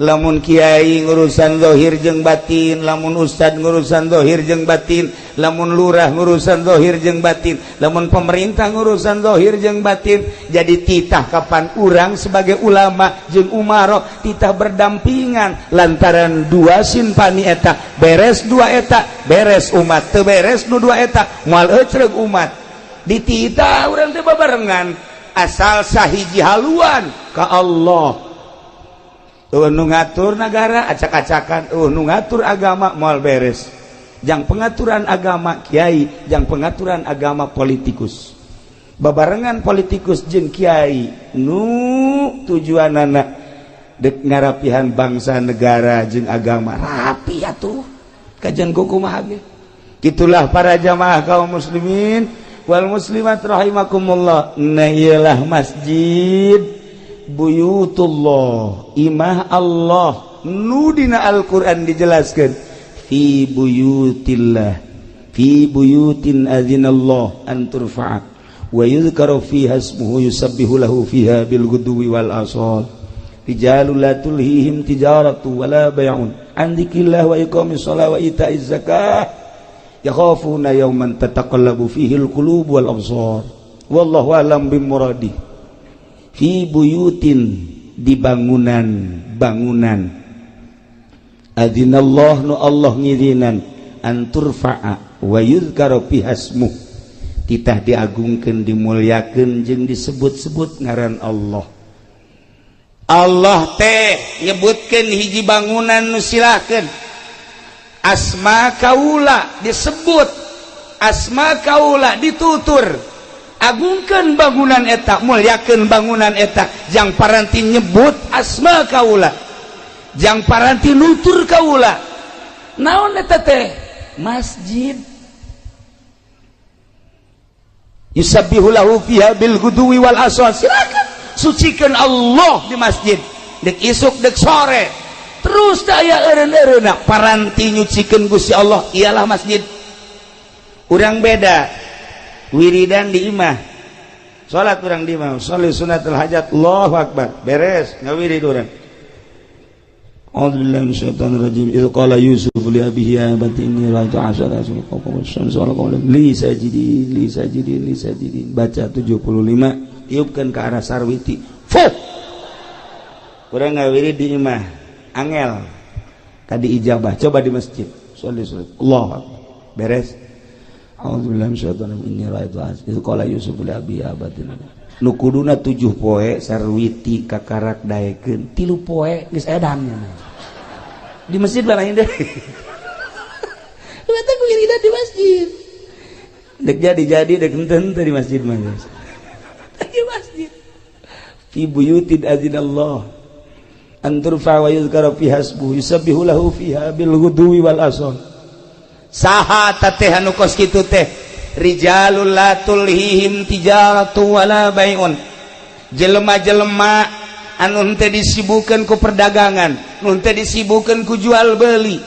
[SPEAKER 3] Lamun kiai ngurusan zahir jeung batin, lamun ustad ngurusan zahir jeung batin, lamun lurah ngurusan zahir jeung batin, lamun pemerintah ngurusan zahir jeung batin. Jadi titah kapan urang sebagai ulama jeung umaro titah berdampingan lantaran dua simpani eta, beres dua eta beres umat, teu beres nu dua eta moal ecreug umat. Di titah urang teh babarengan asal sahiji haluan ka Allah. Nu ngatur negara acak-acakan, nu ngatur agama moal beres. Jang pengaturan agama kiai, jang pengaturan agama politikus. Babarengan politikus jeung kiai nu tujuanana dek ngarapihan bangsa negara jeung agama rapi atuh. Kajian kumaha ge. Gitulah para jamaah kaum muslimin wal muslimat rahimakumullah. Nah ialah masjid buyutullah, imah Allah nu dina Al-Qur'an dijelaskeun fi buyutillah, fi buyutin adzinallah an turfa'a wa yuzkaru fiha ismuhu yusabbihu lahu fiha bil ghudwi wal asal rijalul la tulhihim tijaratu wala bai'un an dzikrillah wa iqamis shalah wa ita'iz zakah yakhafuna yawman tataqallabu fihi al qulub wal absar wallahu a'lam bimuradi. Fi buyutin, di bangunan adzinallah nu Allah ngizinan an turfa'a wa yuzkaru fiha ismuh titah diagungkeun dimulyakeun jeung disebut-sebut ngaran Allah. Allah teh nyebutkeun hiji bangunan nu silahkeun asma kaula disebut, asma kaula ditutur. Agungkeun bangunan eta, mulyakeun bangunan eta, jang paranti nyebut asma kaula, jang paranti nutur kaula. Naon eta teh? Masjid. Yusabbihu lahu fiha bil ghudwi wal asal. Silakan sucikeun Allah di masjid. Dek isuk dek sore. Terus teh aya eureun-eureunna paranti nyucikeun Gusti Allah ialah masjid. Urang beda wiridan di imah, salat urang di imah, sholli sunatul hajat, Allahu akbar, beres ngawirid urang. A'udzubillahi minasyaitonir rajim. Idz qala Yusuf li abihi ya abati inni ra'aytu 'ashara kawkaban syamsa wal qamara li sajidin. Baca 75, tiupkeun ke arah sarwiti. Fuh. Urang ngawirid di imah, angel. Tadi ijabah, coba di masjid. Sholli surat, Allahu akbar. Beres. Auzubillahi minasyaitonir rajim. Inni ra'aitu itu qala Yusuf li abi abatina. Nu kuduna 7 poe sarwiti kakarak daekeun 3 poe geus edan. Di masjid balain deh. Mata ku iridan di masjid. Dek jadi dek enten di masjid mah. Di masjid. Fi buyutin azinallah an turfa wa yuzkara fi hasbu yusabbihu lahu fiha bil ghudwi wal asal. Saha tateh anu kos kitu teh rijalul la tulhihim tijaratu wala bai'un. Jelema-jelema anu teu disibukkeun ku perdagangan, nu teu disibukkeun ku jual beli.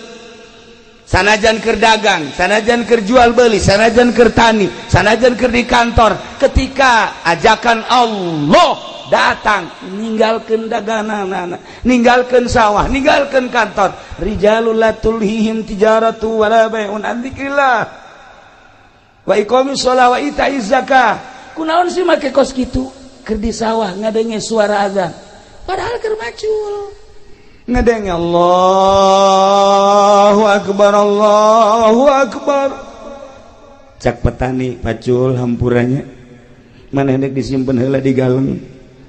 [SPEAKER 3] Sanajan keur dagang, sanajan keur jual beli, sanajan keur tani, sanajan keur di kantor, ketika ajakan Allah datang, ninggalkeun daganganna, ninggalkeun sawah, ninggalkeun kantor. Rijalul la tulhihim tijaratu wala bai'un an dzikrillah wa iqamis shalah wa ita'iz zakah. Kunaon sih make kos kitu? Keur di sawah ngadenge suara azan. Padahal keur macul. Ngadenge Allahu akbar, Allahu akbar. Cak petani pacul hampurannya. Maneh nek disimpen heula di galeng.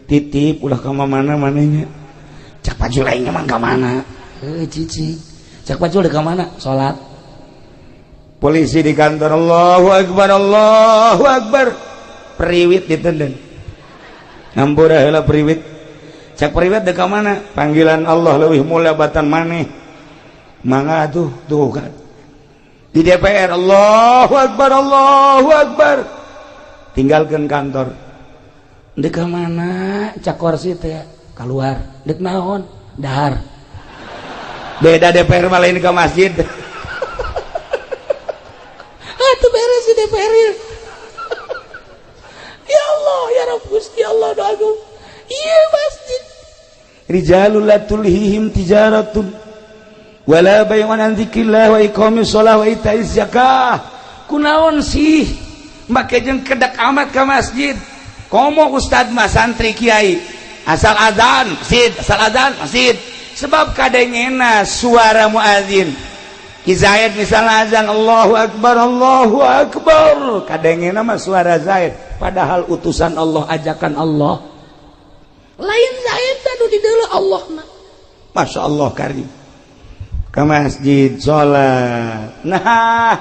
[SPEAKER 3] Titip ulah ka mana manehnya. Cak pacul aing mah ka mana? Cicing. Cak pacul ka mana? Salat. Polisi di kantor Allahu akbar, Allahu akbar. Periwit ditenden. Ngampura heula periwit. Cak periwet dek mana? Panggilan Allah leuwih mulia batan maneh. Mangga tuh kan. Di DPR Allahu akbar, Allahu akbar. Tinggalkeun kantor. Dek mana? Cak kursi teh keluar. Dek naon? Dahar. Beda DPR mah lain ka masjid. Atuh beres di DPR. Ya Allah, ya Rabb Gusti Allah doaku. Iya masjid. Rijalul la tulhihim tijaratun wala bai'un an dzikrillah wa iqamis shalah wa ita'iz zakah. Kunaon sih make jeung kedak amat ka masjid? Komo ustad mah santri kiai asal azan masjid, asal azan masjid. Sebab kadengena suara muadzin Ki Zaid misalnya azan Allahu akbar, Allahu akbar, kadengena mah suara Zaid, padahal utusan Allah, ajakan Allah lain Zaid tadu di deuleu Allah mah. Masya Allah karim ke masjid sholat. Nah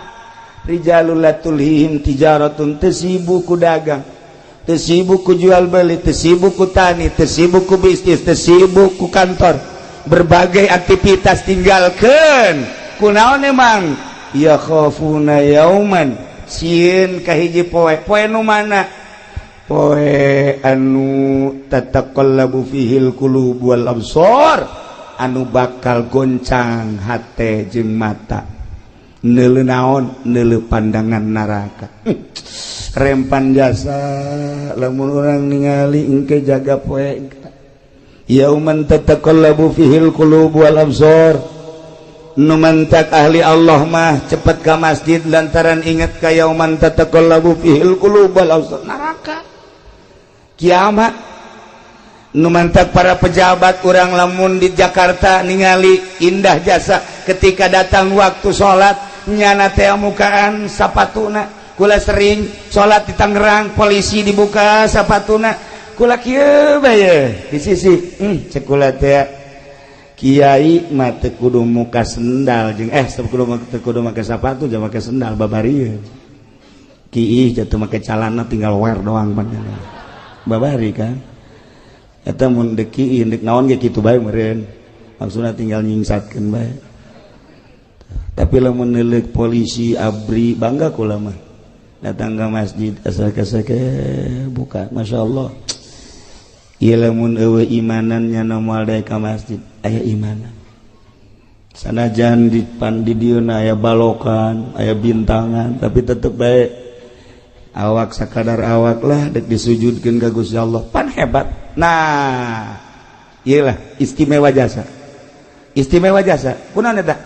[SPEAKER 3] rijalul la tulhihim tijaratun, tesibuk ku dagang, tesibuk ku jual beli, tesibuk ku tani, tesibuk ku bisnis, tesibuk ku kantor, berbagai aktivitas tinggalkan. Kunaon emang ya khafuna yauman sieun kahiji poe, poe nu mana? Poe anu tataqallabu fihil qulub wal absar, anu bakal goncang hate jeung mata. Neuleu naon? Neuleu pandangan neraka. Rempan jasa lamun urang ningali engke jaga poe yauman tataqallabu fihil qulub wal absar. Nu mantak ahli Allah mah cepet ka masjid lantaran ingat ka yauman tataqallabu fihil qulub wal absar, neraka kiamat. Nu mantak para pejabat urang lamun di Jakarta ningali indah jasa ketika datang waktu sholat nyana teh mukaan sapatuna. Kula sering sholat di Tangerang, polisi dibuka sapatuna, kula kieu bae di sisi cek kula teh kiai mah teu kudu muka sendal jeung teu kudu make sapatu jeung make sendal babarieun. Kiih jatuh make calana tinggal wear doang panjang babari kan. Eta mun deuk kiih deuk naon ge kitu bae meureun, maksudna tinggal nyingsatkeun bae. Tapi lamun neuleuk polisi abri bangga kula mah datang ke masjid asal-asake buka, Masya Allah. Ieu lamun eueuh imanan nya moal daek ka masjid aya imanan. Sanajan di dieuna aya balokan, aya bintangan, tapi tetep bae awak sakadar awak lah dek disujudkeun ka Gusti Allah, pan hebat. Nah iyalah istimewa jasa, istimewa jasa. Kunaon eta?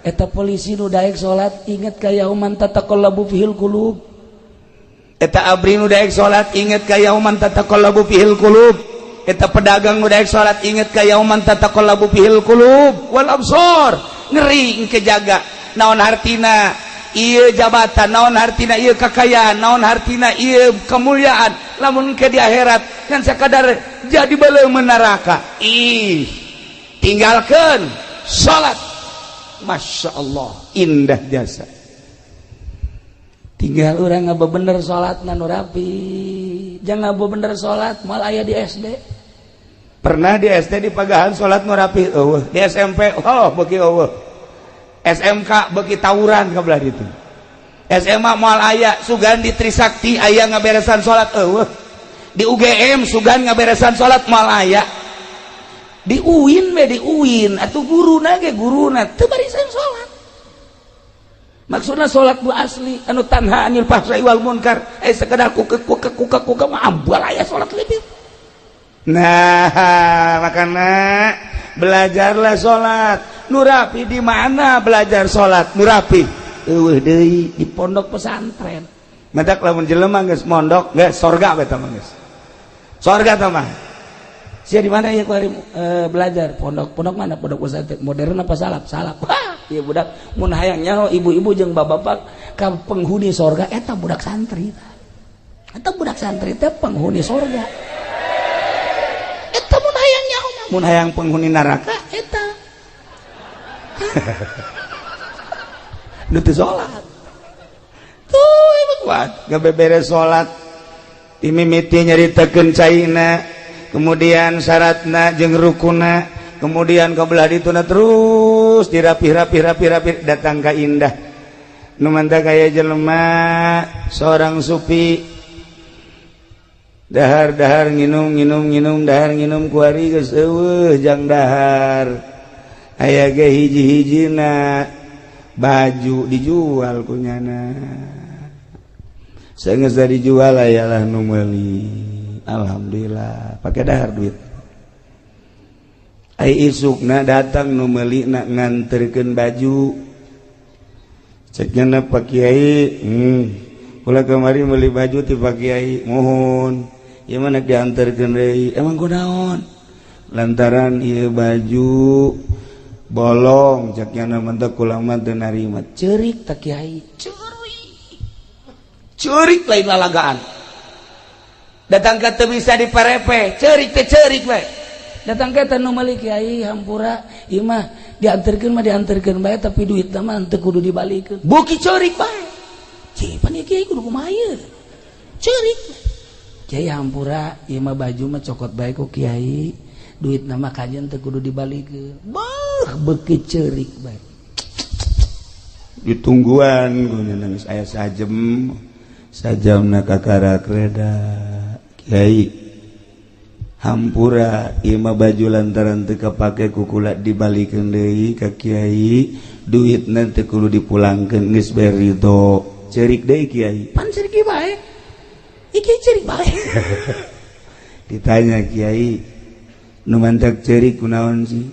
[SPEAKER 3] Eta polisi nu daek salat inget ka yauman tataqallabu fihil qulub. Eta abri nu daek salat inget ka yauman tataqallabu fihil qulub. Eta pedagang nu daek salat inget ka yauman tataqallabu fihil qulub wal absar. Ngeri engke jaga naon hartina ieu jabatan naon hartina ieu kakayaan naon hartina ieu kemuliaan lamun ke di akhirat kan sakadar jadi beuleum neraka tinggalkeun salat Masya Allah indah jasa tinggal orang ngaba bener salat nu rapi jangan ngaba bener salat mal aya di SD pernah di SD di Pagahan salat nu rapi di SMP beuki SMK beuki tawuran kabelah ditu SMA moal aya sugan di Trisakti aya ngaberesan salat di UGM sugan ngaberesan salat moal aya di UIN atuh guruna teu barisan salat maksudna salat nu asli anu tanha anil fahsai wal munkar sekedar kuka mah ambal aya salat leuwih. Nah makana belajarlah salat nu rapi di mana belajar salat nu rapi eueuh deui di pondok pesantren madak lamun jelema geus mondok geus sorga eta mah geus sorga tah mah sia di mana ya kuari belajar pondok mana pondok pesantren modern apa salap ieu budak mun hayang nyaho ibu-ibu jeung bapak-bapak ka penghuni sorga eta budak santri teh penghuni sorga eta mun hayang nyaho mun hayang penghuni neraka eta nu teu salat tuh ieu kuat gabeberes salat imimiti nyaritakeun caina kemudian syaratna jeung rukunna kemudian kabelah dituna terus dirapih datang ka indah nu mantap kaya jelema seorang sufi dahar nginum dahar nginum kuari geus eueuh jang dahar aya ge hiji-hijina baju dijual kunyana saeunggeus dijual ayalah nu meuli alhamdulillah pakai dahar duit ai isukna datang nu meuli na nganterkeun baju cekna Pak Kiai kula kemari meuli baju ti Pak Kiai mohon ieu mah nak dianterkeun deui emang kunaon lantaran ieu baju bolong cekna mentek kula mah teu narima ceurik tak Kiai ceurik lain lalagaan datang ke teu bisa diparepe ceurik we datang ke nu meuli Kiai hampura ieu mah dianterkeun bae tapi duitna mah teu kudu dibalikeun buki ceurik bae pan Kiai kudu kumaha ieu ceurik Kiai hampura ieu mah baju mah cokot bae ku Kiai duitna mah kajen teu kudu dibalikeun beuki ceurik bae ditungguan guna nangis aya sajamna kakarak reda Kiai hampura ieu mah baju lantaran teu kapake ku kula dibalikeun deui ka Kiai duitna teu kudu dipulangkeun geus bae ridho ceurik deui Kiai pan ceurik bae iki ceurik bae ditanya Kiai nu mantak ceurik kunaon sih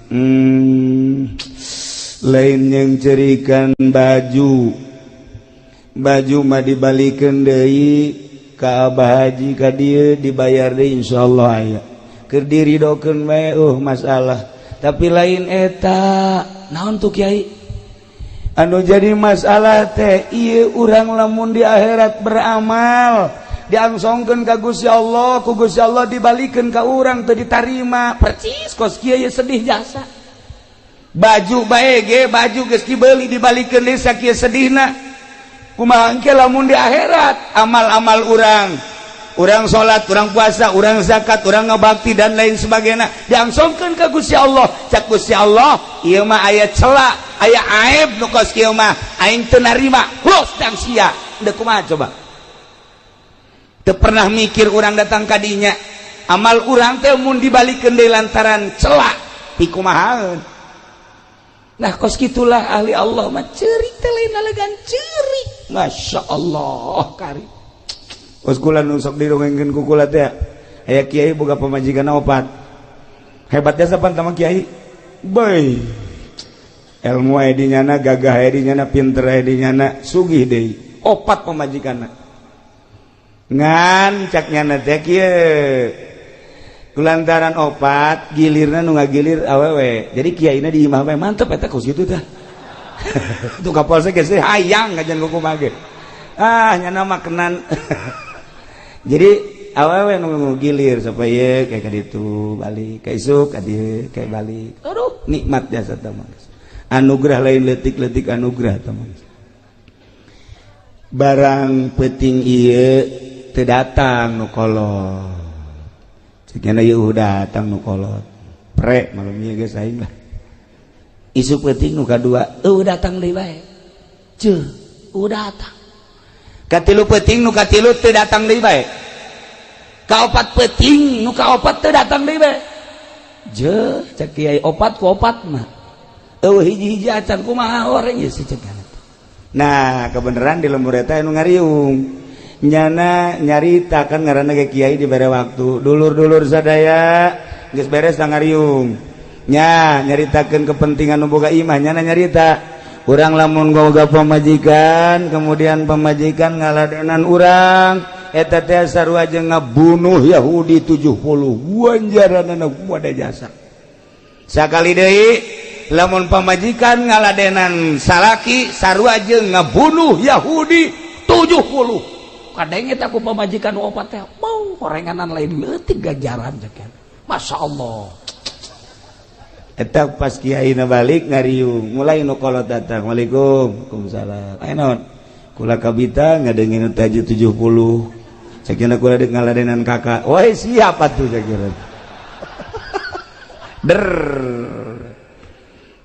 [SPEAKER 3] lain yang ceurikan baju mah dibalikeun deui ka Abah Haji ka dieu dibayar deui insyaallah aya keur diridokeun bae masalah tapi lain eta naon tuh Kiai anu jadi masalah teh ieu urang lamun di akhirat beramal diangsongkeun ka Gusti Allah ku Gusti Allah dibalikeun ka urang teu ditarima percis kos kieu sedih jasa baju bae ge baju geus dibeuli dibalikeun deui sakieu sedihna kumaha engke lamun di akhirat amal-amal urang salat urang puasa urang zakat urang ngabakti dan lain sebagainya diangsongkeun ka Gusti Allah cak Gusti Allah ieu mah aya cela aya aib nu kos kieu mah aing teu narima los dang sia da kumaha coba teu pernah mikir urang datang ka dinya amal urang teh mun dibalikeun deui lantaran cela pikumahaeun nah kos kitulah ahli Allah mah ceurik teh lain nalegan ceurik Masya Allah kari kos kula nu sok dirongengkeun ku kula teh aya kiai boga pamajikanna opat hebatnya sapan tama kiai boy ilmu aya di nyana gagah aya di nyana pinter aya di nyana sugih deui opat pamajikanna ngan cak nyana teh kieu kulantaran opat gilirna nu ngagilir awewe jadi kiaina di imah bae mantep eta kos kitu teh Itu kapolsek geus hayang ngajan kumaha ge. Nyana makenan. Jadi awewe nu gilir supaya kayak kaditu balik, ka isuk ka dieu kayak balik. Aduh, nikmat jasa teh mah. Anugerah lain leutik-leutik anugerah teh mah. Barang penting ieu teu datang nu kolot. Ceukna ieu datang nu kolot. Pre malam ieu geus aing lah. Isu penting nu kadua, datang deui bae. Ceuh, datang. Katilu penting nu katilu teu datang deui bae. Kaopat penting nu kaopat teu datang deui bae. Je, cek kiai opat ku opat mah. Hiji-hiji acan kumaha oreng ieu ceuk. Nah, kebenaran di lembur eta anu ngariung. Nyana nyarita kan ngaranna ge kiai dibere waktu. Dulur-dulur sadaya geus beres ngariung. Nya nyaritakeun kepentingan nu boga imah nyana nyarita. Urang lamun boga pamajikan, kemudian pamajikan ngaladenan urang, eta teh sarua jeung ngabunuh Yahudi 70. Ganjaranna kumaha jasa. Sakali deui lamun pamajikan ngaladenan salaki sarua jeung ngabunuh Yahudi 70. Kadenge teh ku pamajikan opat teh mau horenganan lain leutik ganjaran ceuk. Masyaallah. Eta pas kiaina balik ngariung mulai nu kolot datang. Waalaikumsalam. Waalaikumsalam. Aya naon? Kula kabita ngadengin taju 70. Sakieu kula deuk ngaladenan kakak. Woi siap atuh sakieu. Der.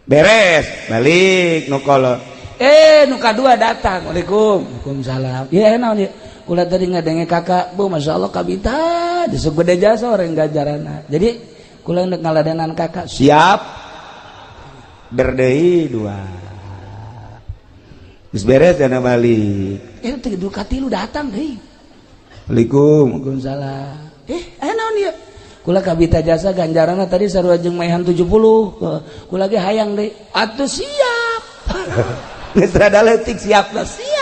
[SPEAKER 3] Beres, balik nu kolot. Nu kadua datang. Waalaikumsalam. Ieu naon ieu? Kula tadi ngadenge kakak, Bu masyaallah kabita disuk beda jasa orang ganjaranna. Jadi kula hendak ngaladenan kakak siap berdei dua geus beres dana balik tilu katilu datang deui. Waalaikumsalam. Aya naon ieu? Kula kabita jasa ganjaranna tadi sarua jeung maehan 70. Kula ge hayang deui. Atuh siap. Geus rada leutik siapna siap.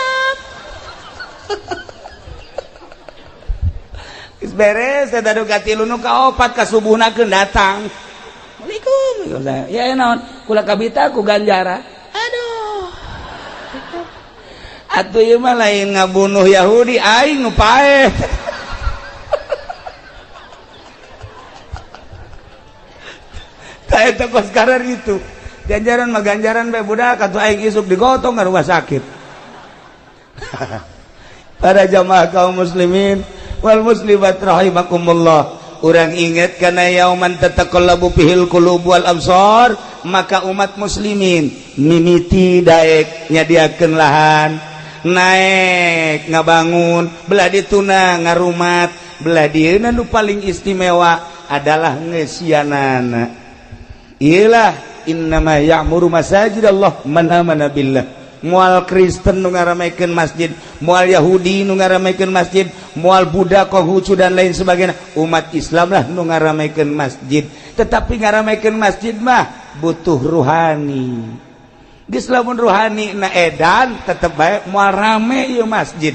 [SPEAKER 3] Beres eta du katilu nu kaopat kasubuhnakeun datang. Waalaikumsalam. Ya naon? Kula kabita ku ganjara. Aduh. Atuh ieu mah lain ngabunuh Yahudi aing nu paeh. Ta eta kos karar itu. Ganjaran mah ganjaran bae budak atuh aing isuk digotong ka rumah sakit. Para jamaah kaum muslimin wal muslimat rahimakumullah, urang inget kana yauman tataqallabu fihil qulub wal absar, maka umat muslimin mimiti daek nyadiakeun lahan naek ngabangun belah dituna ngarumat belah dieuna nu paling istimewa adalah ngesianana. Iyalah innama ya'muru masajidallah man amana billah. Mual Kristen nu ngaramekeun masjid, mual Yahudi nu ngaramekeun masjid, mual Buddha, Konghucu dan lain sebagainya, umat Islam lah nu ngaramekeun masjid. Tetapi ngaramekeun masjid mah butuh ruhani. Geus lamun ruhani na edan tetep bae mual rame ieu masjid.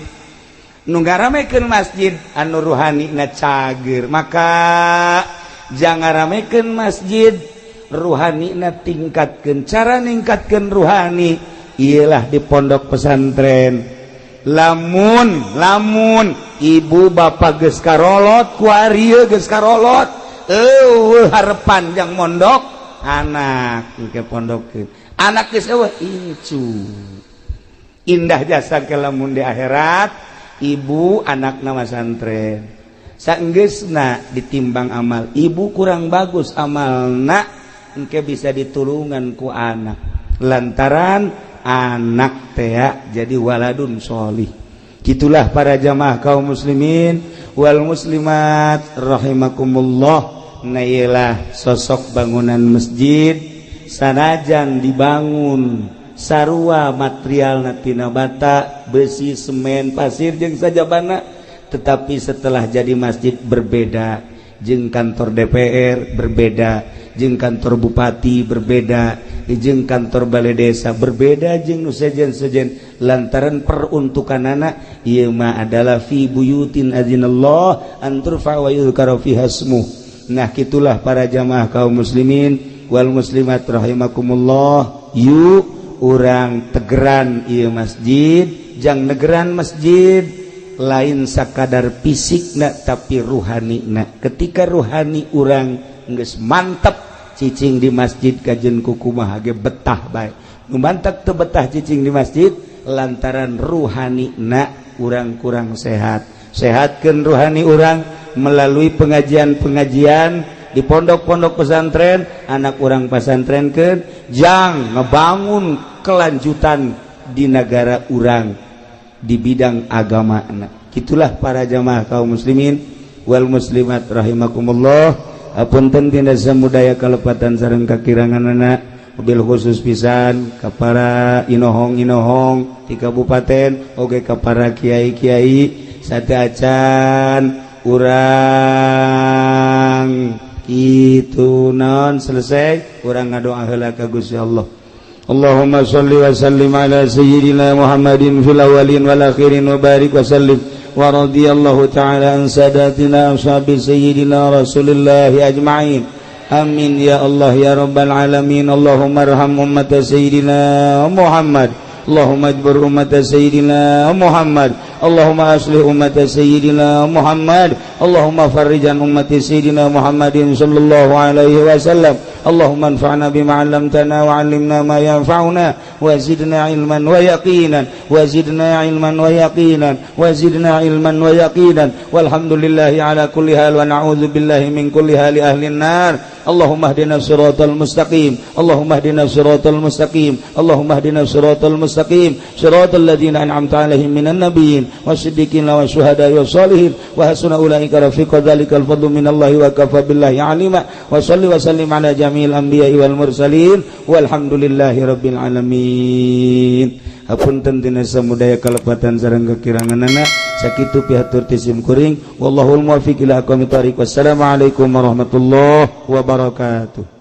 [SPEAKER 3] Nu ngaramekeun masjid anu ruhani na cager. Maka jangan ngaramekeun masjid, ruhani na tingkatkeun. Cara ningkatkeun ruhani ialah di pondok pesantren. Lamun ibu bapak geus karolot ku arieu geus karolot, harepan jang mondok anak ke pondokkeun. Anak geus eueuh incu. Indah jasa ke lamun di akhirat ibu anakna pesantren. Saenggeusna ditimbang amal, ibu kurang bagus amalna engke bisa ditulungan ku anak. Lantaran anak teh jadi waladun sholih. Gitulah para jamaah kaum muslimin wal muslimat rahimakumullah. Nailah sosok bangunan masjid sanajan dibangun sarua material tina bata, besi, semen, pasir jeung sajabana, tetapi setelah jadi masjid berbeda. Jeung kantor DPR berbeda, jeung kantor bupati berbeda, jeung kantor balai desa berbeda, jeung nu sejen-sejen lantaran peruntukanana ieu mah adalah fi buyutin adzinallah an turfa wa yuzkara fiha ismuh. Nah kitulah para jamaah kaum muslimin wal muslimat rahimakumullah, yuk urang tegeran ieu masjid jang negeran masjid lain sakadar fisikna tapi ruhanina. Ketika ruhani urang geus mantep cicing di masjid kajen kukumaha ge betah bae. Nu mantep teu betah cicing di masjid lantaran ruhanina urang kurang sehat. Sehatkeun ruhani urang melalui pengajian-pengajian di pondok-pondok pesantren, anak orang pesantrenkeun jang ngebangun kelanjutan di negara urang di bidang agama. Itulah para jamaah kaum muslimin wal muslimat rahimakumullah. Apunten tina samudaya kalepatan sareng kakiranganana, mobil khusus pisan ka para inohong-inohong di kabupaten oge ka para kiai-kiai sateacan urang itu non selesai urang ngadoa heula ka Gusti Allah. Allahumma shalli wa sallim ala sayyidina Muhammadin fil awwalin wal akhirin wa barik wa sallim wa radiyallahu ta'ala an sadatina ashabi sayyidina Rasulillah ajma'in. Amin ya Allah ya rabbal alamin. Allahumma arham ummat sayyidina Muhammad. Allahumma ajbur ummat sayyidina Muhammad. Allahumma aslih ummat sayyidina Muhammad. Allahumma farrijan ummat sayyidina Muhammadin sallallahu alaihi wasallam. Allahumma anfa'na bima 'allamtana wa 'allimna ma yanfa'una wa zidna ilman wa yaqinan wa zidna ilman wa yaqinan wa zidna ilman wa yaqinan walhamdulillahi ala kulli hal wa na'udzu billahi min kulli hali ahli an-nar. Allahumma hdina siratal mustaqim. Allahumma hdina siratal mustaqim. Allahumma hdina siratal mustaqim. Siratal ladzina an'amta 'alaihim minan nabiyyin wasiddiqin wasyuhada'i wassalihin wa hasuna ulaika rafiqa. Dzalikal fadlu minallahi wa kafa billahi 'alima. Wa shalli wa sallim ala jami'il anbiya'i wal mursalin walhamdulillahi rabbil alamin. Hapunten tina samudaya kalepatan sareng kakiranganana sakitu pihatur tisim kuring wallahul muwaffiq ila aqwamit thariq. Wassalamualaikum warahmatullahi wabarakatuh.